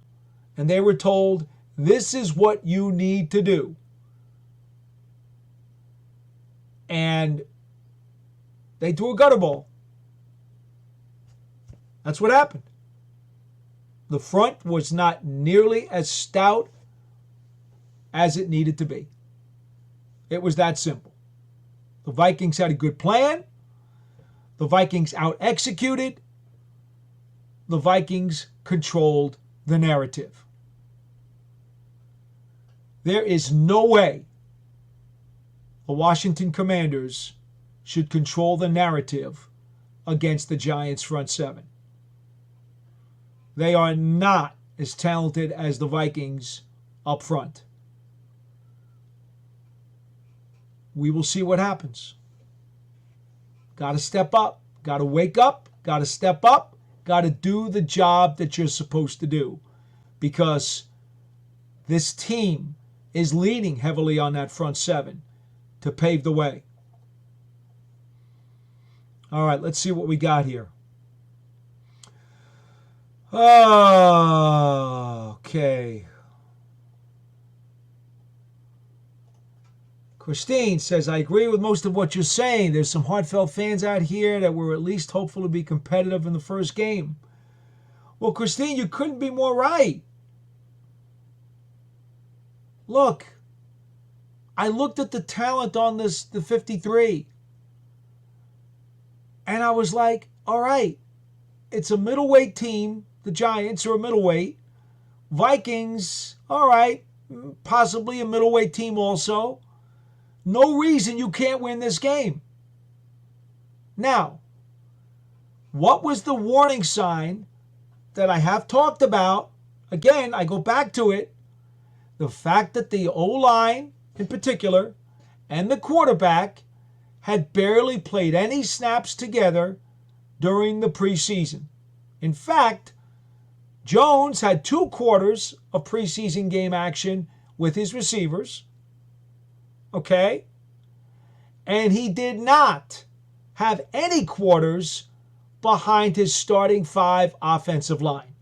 A: and they were told, this is what you need to do. And they threw a gutter ball. That's what happened. The front was not nearly as stout as it needed to be. It was that simple. The Vikings had a good plan. The Vikings out-executed. The Vikings controlled the narrative. There is no way the Washington Commanders should control the narrative against the Giants front 7. They are not as talented as the Vikings up front. We will see what happens. Got to step up. Got to wake up. Got to step up. Got to do the job that you're supposed to do. Because this team is leaning heavily on that front 7 to pave the way. All right, let's see what we got here. Okay. Christine says, I agree with most of what you're saying. There's some heartfelt fans out here that were at least hopeful to be competitive in the first game. Well, Christine, you couldn't be more right. Look, I looked at the talent on the 53, and I was like, all right, it's a middleweight team. The Giants are a middleweight. Vikings, all right, possibly a middleweight team also. No reason you can't win this game. Now, what was the warning sign that I have talked about? Again, I go back to it. The fact that the O-line, in particular, and the quarterback had barely played any snaps together during the preseason. In fact, Jones had 2 quarters of preseason game action with his receivers. Okay? And he did not have any quarters behind his starting 5 offensive line.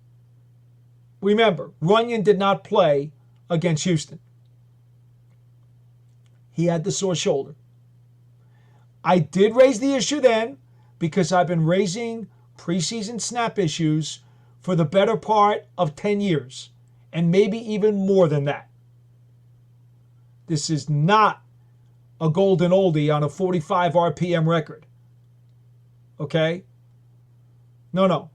A: Remember, Runyon did not play against Houston. He had the sore shoulder. I did raise the issue then because I've been raising preseason snap issues for the better part of 10 years, and maybe even more than that. This is not a golden oldie on a 45 RPM record. Okay? No.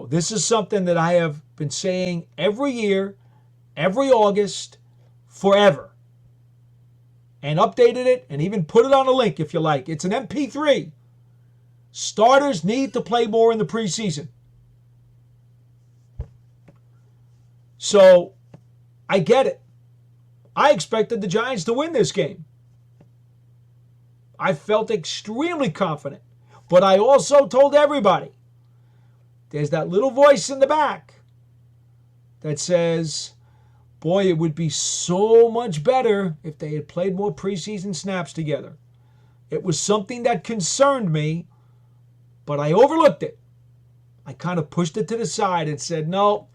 A: This is something that I have been saying every year, every August, forever. And updated it and even put it on a link if you like. It's an MP3. Starters need to play more in the preseason. So, I get it. I expected the Giants to win this game. I felt extremely confident. But I also told everybody, there's that little voice in the back that says, boy, it would be so much better if they had played more preseason snaps together. It was something that concerned me, but I overlooked it. I kind of pushed it to the side and said, no,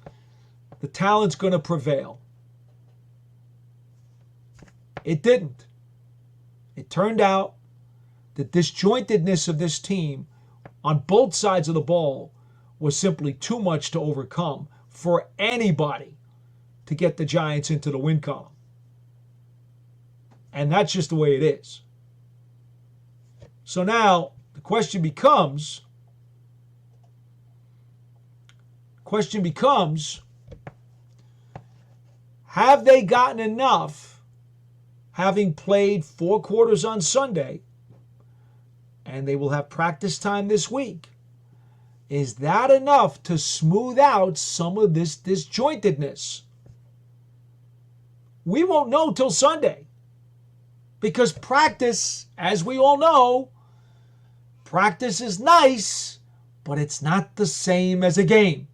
A: the talent's going to prevail. It didn't. It turned out the disjointedness of this team on both sides of the ball was simply too much to overcome for anybody to get the Giants into the win column. And that's just the way it is. So now the question becomes, have they gotten enough, having played 4 quarters on Sunday, and they will have practice time this week? Is that enough to smooth out some of this disjointedness? We won't know till Sunday, because practice, as we all know, practice is nice, but it's not the same as a game.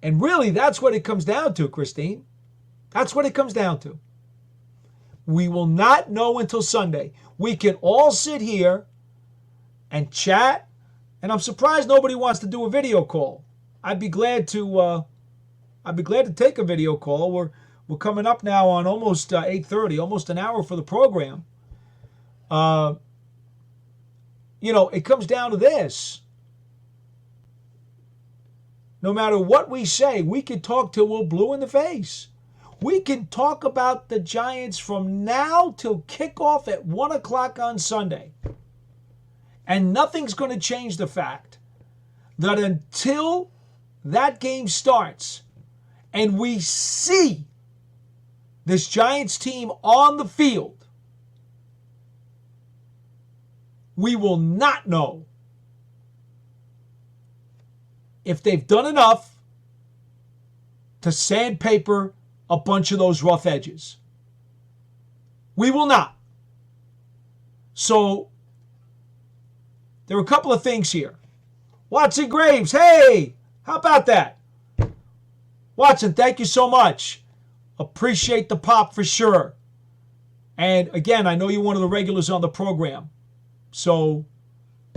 A: And really, that's what it comes down to, Christine. That's what it comes down to. We will not know until Sunday. We can all sit here and chat, and I'm surprised nobody wants to do a video call. I'd be glad to take a video call. We're coming up now on almost 8:30, almost an hour for the program. It comes down to this. No matter what we say, we can talk till we're blue in the face. We can talk about the Giants from now till kickoff at 1 o'clock on Sunday. And nothing's going to change the fact that until that game starts and we see this Giants team on the field, we will not know if they've done enough to sandpaper a bunch of those rough edges. We will not. So there are a couple of things here. Watson Graves, hey, how about that? Watson, thank you so much. Appreciate the pop for sure. And again, I know you're one of the regulars on the program. So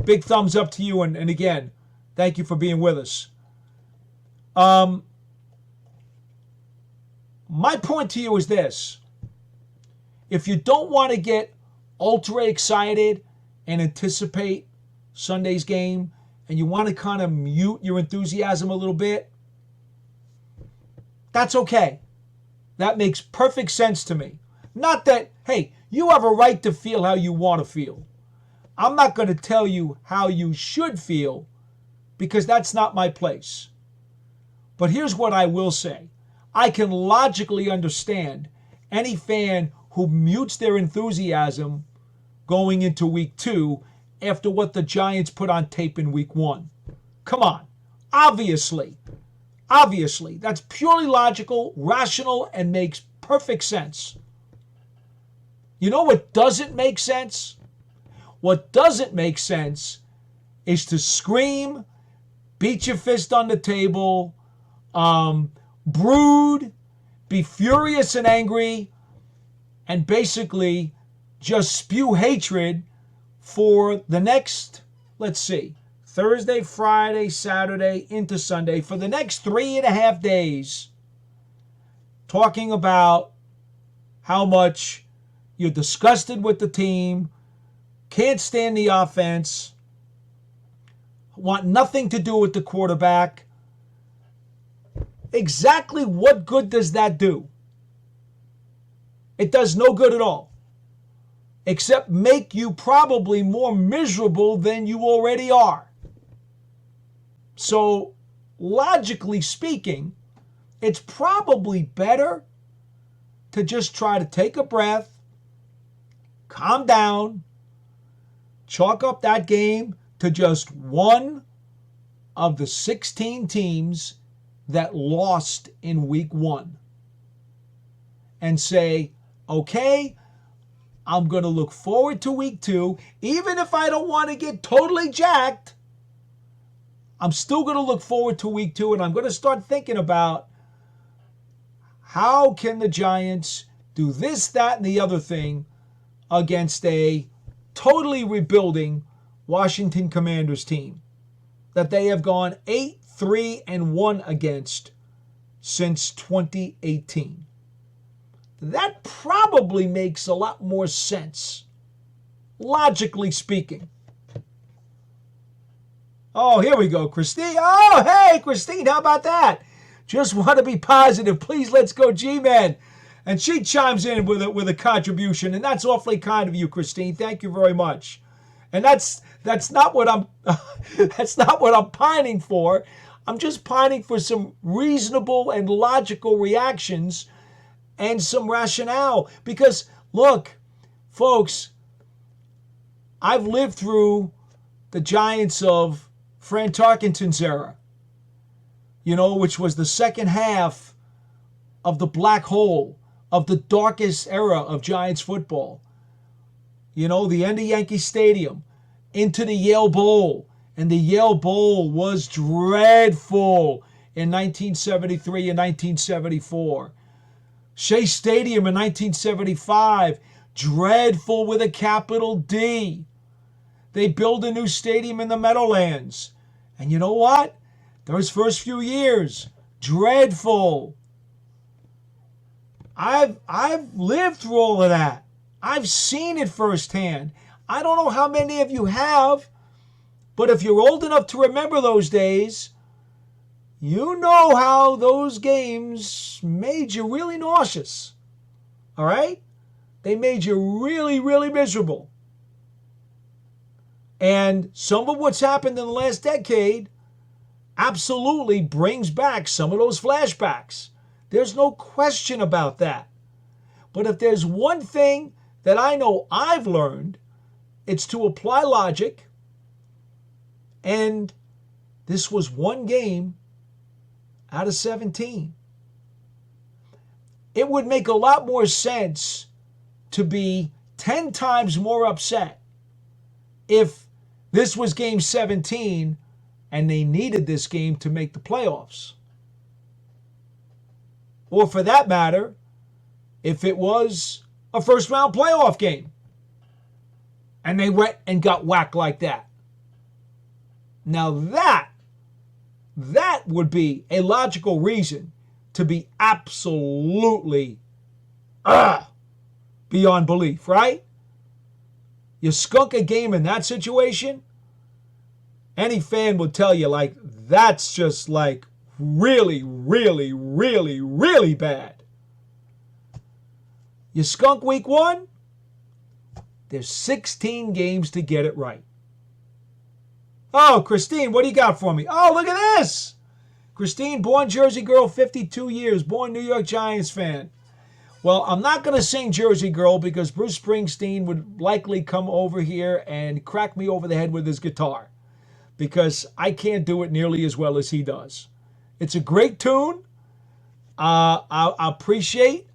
A: big thumbs up to you. And again, thank you for being with us. My point to you is this. If you don't want to get ultra excited and anticipate Sunday's game, and you want to kind of mute your enthusiasm a little bit, that's okay. That makes perfect sense to me. Not that, hey, you have a right to feel how you want to feel. I'm not going to tell you how you should feel, because that's not my place. But here's what I will say. I can logically understand any fan who mutes their enthusiasm going into week 2 after what the Giants put on tape in week 1. Come on. Obviously, that's purely logical, rational, and makes perfect sense. You know what doesn't make sense? What doesn't make sense is to scream, beat your fist on the table, brood, be furious and angry, and basically just spew hatred for the next, Thursday, Friday, Saturday, into Sunday, for the next 3.5 days, talking about how much you're disgusted with the team, can't stand the offense, want nothing to do with the quarterback. Exactly what good does that do? It does no good at all, except make you probably more miserable than you already are. So, logically speaking, it's probably better to just try to take a breath, calm down, chalk up that game to just one of the 16 teams that lost in week 1, and say, okay, I'm going to look forward to week 2. Even if I don't want to get totally jacked, I'm still going to look forward to week 2, and I'm going to start thinking about how can the Giants do this, that, and the other thing against a totally rebuilding Washington Commanders team that they have gone 8-3-1 against since 2018. That probably makes a lot more sense logically speaking. Oh, here we go, Christine. Oh, hey, Christine, how about that? Just want to be positive. Please, let's go, G-Men. And she chimes in with a contribution, and that's awfully kind of you, Christine. Thank you very much. And that's not what I'm that's not what I'm pining for. I'm just pining for some reasonable and logical reactions and some rationale. Because look, folks, I've lived through the Giants of Fran Tarkenton's era, which was the second half of the black hole, of the darkest era of Giants football. The end of Yankee Stadium, into the Yale Bowl. And the Yale Bowl was dreadful in 1973 and 1974. Shea Stadium in 1975, dreadful with a capital D. They build a new stadium in the Meadowlands. And you know what? Those first few years, dreadful. I've lived through all of that. I've seen it firsthand. I don't know how many of you have, but if you're old enough to remember those days, you know how those games made you really nauseous. All right? They made you really, really miserable. And some of what's happened in the last decade absolutely brings back some of those flashbacks. There's no question about that. But if there's one thing that I know I've learned, it's to apply logic. And this was one game out of 17. It would make a lot more sense to be 10 times more upset if this was game 17 and they needed this game to make the playoffs. Or for that matter, if it was a first round playoff game and they went and got whacked like that. Now that would be a logical reason to be absolutely beyond belief, right? You skunk a game in that situation, any fan would tell you, that's just really, really, really, really bad. You skunk week 1, there's 16 games to get it right. Oh, Christine, what do you got for me? Oh, look at this. Christine, born Jersey girl, 52 years, born New York Giants fan. Well, I'm not going to sing Jersey Girl because Bruce Springsteen would likely come over here and crack me over the head with his guitar because I can't do it nearly as well as he does. It's a great tune. I appreciate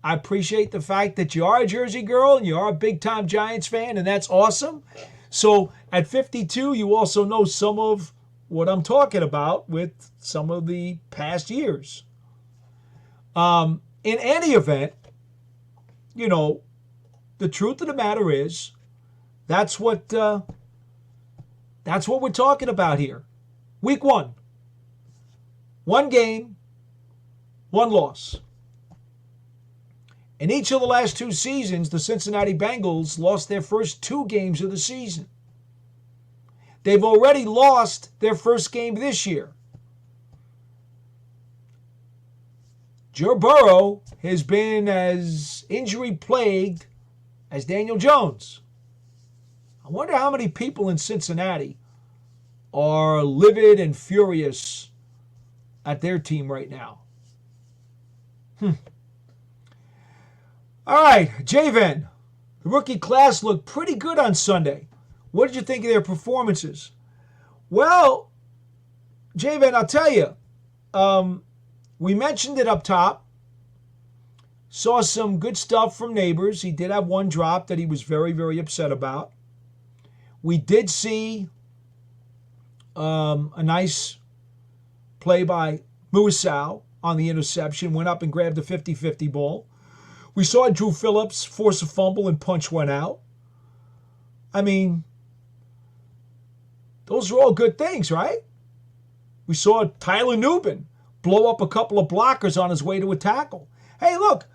A: the fact that you are a Jersey girl and you are a big-time Giants fan, and that's awesome. So at 52, you also know some of what I'm talking about with some of the past years. In any event, the truth of the matter is that's what we're talking about here. Week 1. One game, one loss. In each of the last 2 seasons, the Cincinnati Bengals lost their first 2 games of the season. They've already lost their first game this year. Joe Burrow has been as injury-plagued as Daniel Jones. I wonder how many people in Cincinnati are livid and furious at their team right now. All right, Javen. The rookie class looked pretty good on Sunday. What did you think of their performances? Well, Javen, I'll tell you. We mentioned it up top. Saw some good stuff from Neighbors. He did have one drop that he was very, very upset about. We did see a nice play by Muasau on the interception. Went up and grabbed the 50-50 ball. We saw Drew Phillips force a fumble and punch one out. I mean, those are all good things, right? We saw Tyler Nubin blow up a couple of blockers on his way to a tackle. Hey, look,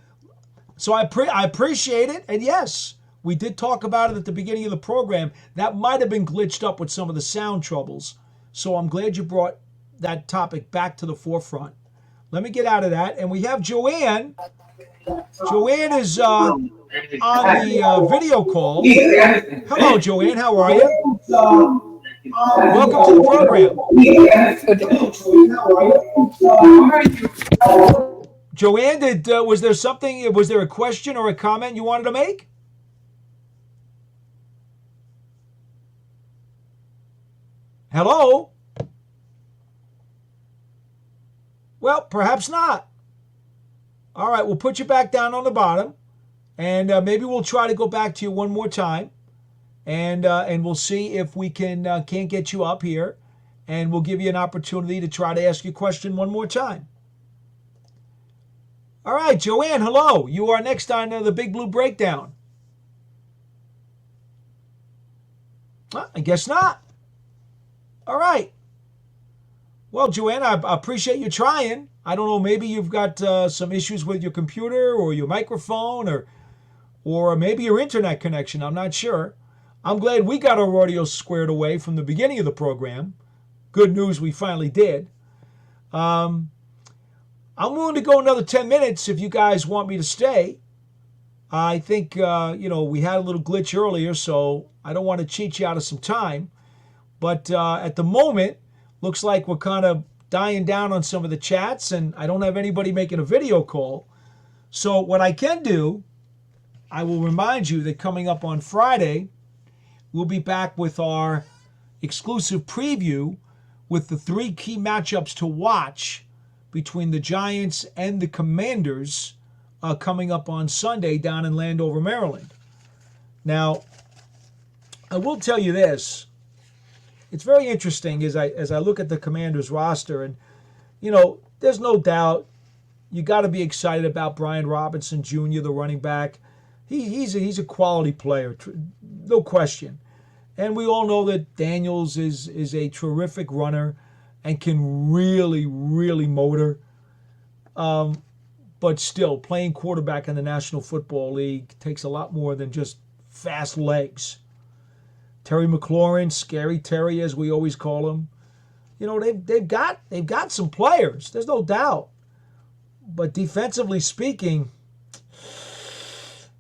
A: so I appreciate it. And yes, We did talk about it at the beginning of the program. That might have been glitched up with some of the sound troubles. So I'm glad you brought that topic back to the forefront. Let me get out of that. And we have Joanne. Joanne is on the video call. Hello, Joanne. How are you? Welcome to the program. Joanne, was there something? Was there a question or a comment you wanted to make? Hello? Well, perhaps not. All right, we'll put you back down on the bottom, and maybe we'll try to go back to you one more time, and we'll see if we can't get you up here, and we'll give you an opportunity to try to ask your question one more time. All right, Joanne, hello. You are next on the Big Blue Breakdown. I guess not. All right. Well, Joanne, I appreciate you trying. I don't know, maybe you've got some issues with your computer or your microphone or maybe your internet connection. I'm not sure. I'm glad we got our audio squared away from the beginning of the program. Good news, we finally did. I'm willing to go another 10 minutes if you guys want me to stay. I think, we had a little glitch earlier, so I don't want to cheat you out of some time. But at the moment, looks like we're kind of dying down on some of the chats, and I don't have anybody making a video call. So what I can do, I will remind you that coming up on Friday, we'll be back with our exclusive preview with the 3 key matchups to watch between the Giants and the Commanders coming up on Sunday down in Landover, Maryland. Now, I will tell you this. It's very interesting as I look at the Commanders roster, and, there's no doubt you got to be excited about Brian Robinson Jr., the running back. He's a quality player, no question. And we all know that Daniels is a terrific runner and can really, really motor. But still, playing quarterback in the National Football League takes a lot more than just fast legs. Terry McLaurin, Scary Terry, as we always call him. They've got some players. There's no doubt. But defensively speaking,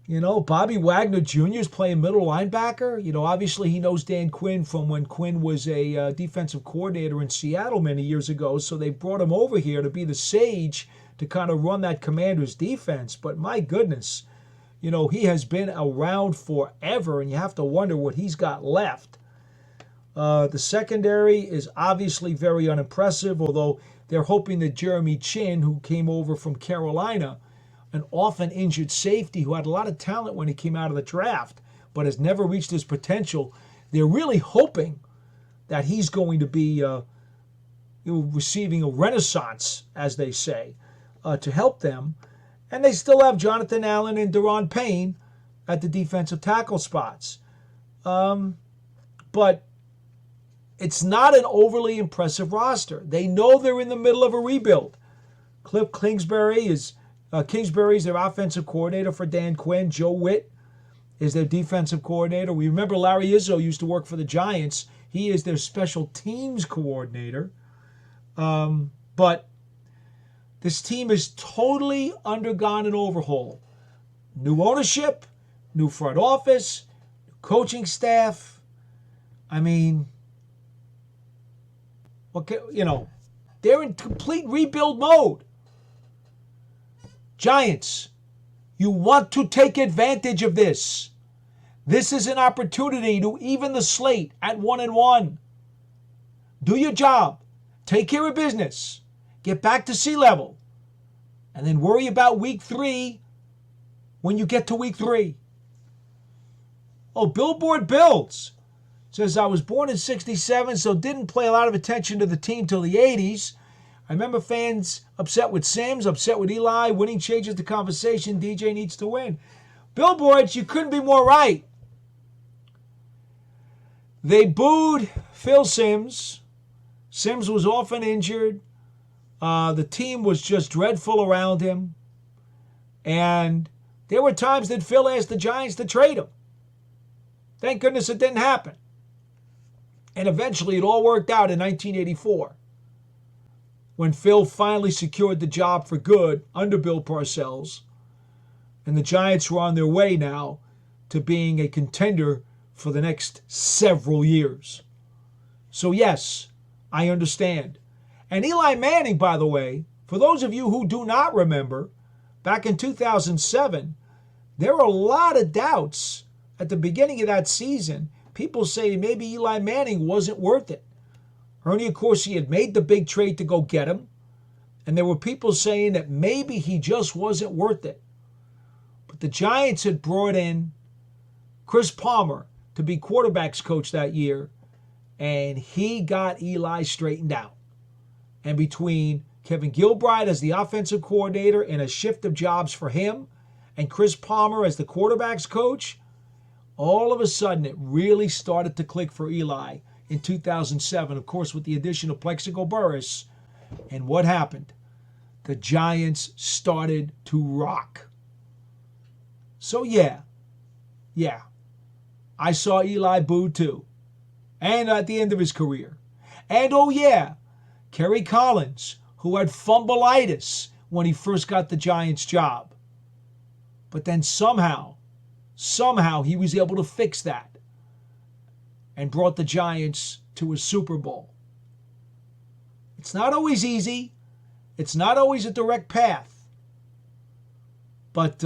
A: Bobby Wagner Jr. is playing middle linebacker. Obviously he knows Dan Quinn from when Quinn was a defensive coordinator in Seattle many years ago. So they brought him over here to be the sage to kind of run that Commanders defense. But my goodness, he has been around forever, and you have to wonder what he's got left. The secondary is obviously very unimpressive, although they're hoping that Jeremy Chin, who came over from Carolina, an often injured safety who had a lot of talent when he came out of the draft, but has never reached his potential, they're really hoping that he's going to be receiving a renaissance, as they say, to help them. And they still have Jonathan Allen and Daron Payne at the defensive tackle spots. But it's not an overly impressive roster. They know they're in the middle of a rebuild. Cliff Kingsbury is their offensive coordinator for Dan Quinn. Joe Witt is their defensive coordinator. We remember Larry Izzo used to work for the Giants. He is their special teams coordinator. But this team has totally undergone an overhaul. New ownership, new front office, new coaching staff. I mean, they're in complete rebuild mode. Giants, you want to take advantage of this. This is an opportunity to even the slate at 1-1. Do your job. Take care of business. Get back to sea level. And then worry about week 3 when you get to week 3. Oh, Billboard Builds says, I was born in 67, so didn't pay a lot of attention to the team till the 80s. I remember fans upset with Sims, upset with Eli. Winning changes the conversation. DJ needs to win. Billboards, you couldn't be more right. They booed Phil Sims. Sims was often injured. The team was just dreadful around him. And there were times that Phil asked the Giants to trade him. Thank goodness it didn't happen. And eventually it all worked out in 1984 when Phil finally secured the job for good under Bill Parcells. And the Giants were on their way now to being a contender for the next several years. So yes, I understand. And Eli Manning, by the way, for those of you who do not remember, back in 2007, there were a lot of doubts at the beginning of that season. People saying maybe Eli Manning wasn't worth it. Ernie, of course, he had made the big trade to go get him. And there were people saying that maybe he just wasn't worth it. But the Giants had brought in Chris Palmer to be quarterbacks coach that year, and he got Eli straightened out. And between Kevin Gilbride as the offensive coordinator and a shift of jobs for him, and Chris Palmer as the quarterbacks coach, all of a sudden it really started to click for Eli in 2007, of course, with the addition of Plexico Burress. And what happened? The Giants started to rock. So yeah, I saw Eli booed too. And at the end of his career. And oh yeah, Kerry Collins, who had fumbleitis when he first got the Giants job. But then somehow he was able to fix that and brought the Giants to a Super Bowl. It's not always easy. It's not always a direct path. But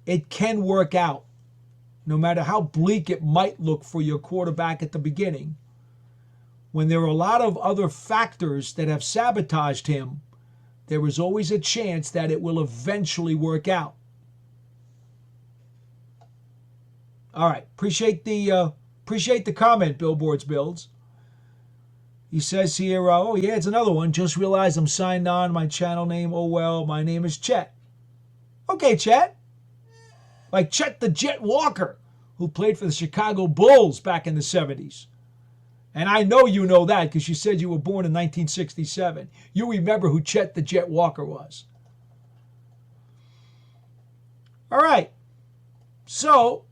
A: it can work out. No matter how bleak it might look for your quarterback at the beginning, when there are a lot of other factors that have sabotaged him, there is always a chance that it will eventually work out. All right, appreciate the comment, Billboards Builds. He says here, oh yeah, it's another one. Just realized I'm signed on. My channel name, oh well, my name is Chet. Okay, Chet. Like Chet the Jet Walker, who played for the Chicago Bulls back in the 70s. And I know you know that because you said you were born in 1967. You remember who Chet the Jet Walker was. All right. So,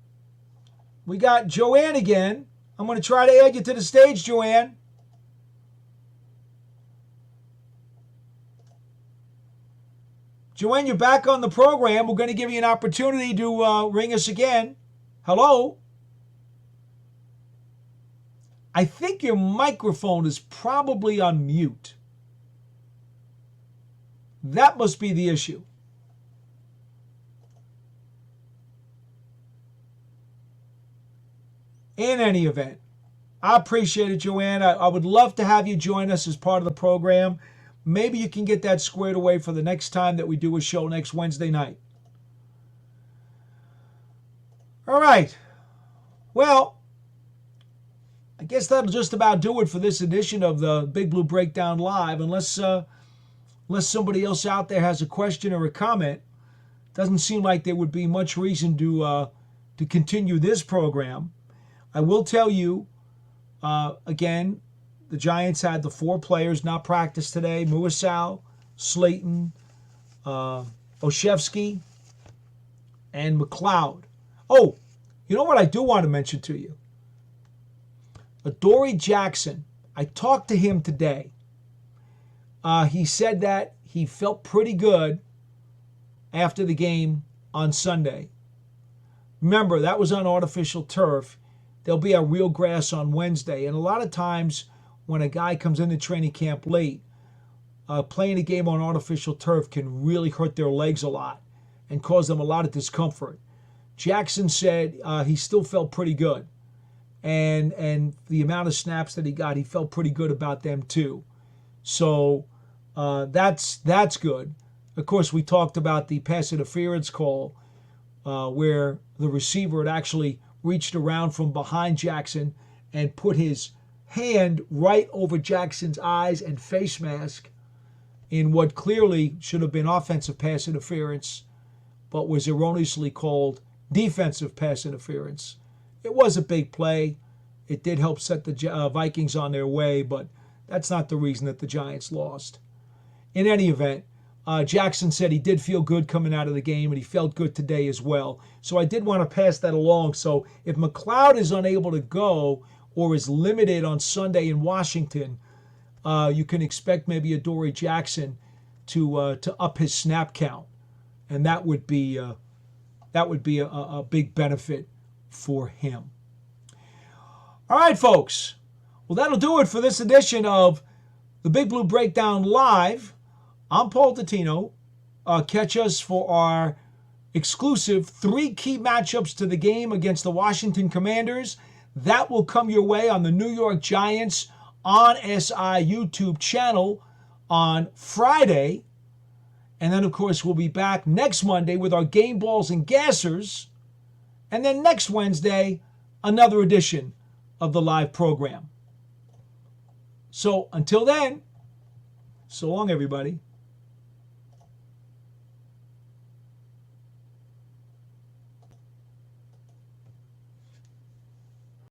A: we got Joanne again. I'm going to try to add you to the stage, Joanne. Joanne, you're back on the program. We're going to give you an opportunity to ring us again. Hello? I think your microphone is probably on mute. That must be the issue. In any event, I appreciate it, Joanne. I would love to have you join us as part of the program. Maybe you can get that squared away for the next time that we do a show next Wednesday night. All right. Well, I guess that'll just about do it for this edition of the Big Blue Breakdown Live. Unless somebody else out there has a question or a comment, doesn't seem like there would be much reason to continue this program. I will tell you, again, the Giants had the 4 players not practice today: Muasau, Slayton, Oshevsky, and McLeod. Oh, you know what I do want to mention to you? Adoree Jackson. I talked to him today. He said that he felt pretty good after the game on Sunday. Remember, that was on artificial turf. There'll be a real grass on Wednesday. And a lot of times when a guy comes into training camp late, playing a game on artificial turf can really hurt their legs a lot and cause them a lot of discomfort. Jackson said he still felt pretty good. And the amount of snaps that he got, he felt pretty good about them too. So that's good. Of course, we talked about the pass interference call where the receiver had actually reached around from behind Jackson and put his hand right over Jackson's eyes and face mask in what clearly should have been offensive pass interference, but was erroneously called defensive pass interference. It was a big play. It did help set the Vikings on their way, but that's not the reason that the Giants lost. In any event, Jackson said he did feel good coming out of the game, and he felt good today as well. So I did want to pass that along. So if McLeod is unable to go or is limited on Sunday in Washington, you can expect maybe Adoree Jackson to up his snap count, and that would be a big benefit for him. All right, folks. Well, that'll do it for this edition of the Big Blue Breakdown Live. I'm Paul Dottino. Catch us for our exclusive 3 key matchups to the game against the Washington Commanders. That will come your way on the New York Giants on SI YouTube channel on Friday. And then, of course, we'll be back next Monday with our Game Balls and Gassers. And then next Wednesday, another edition of the live program. So until then, so long, everybody.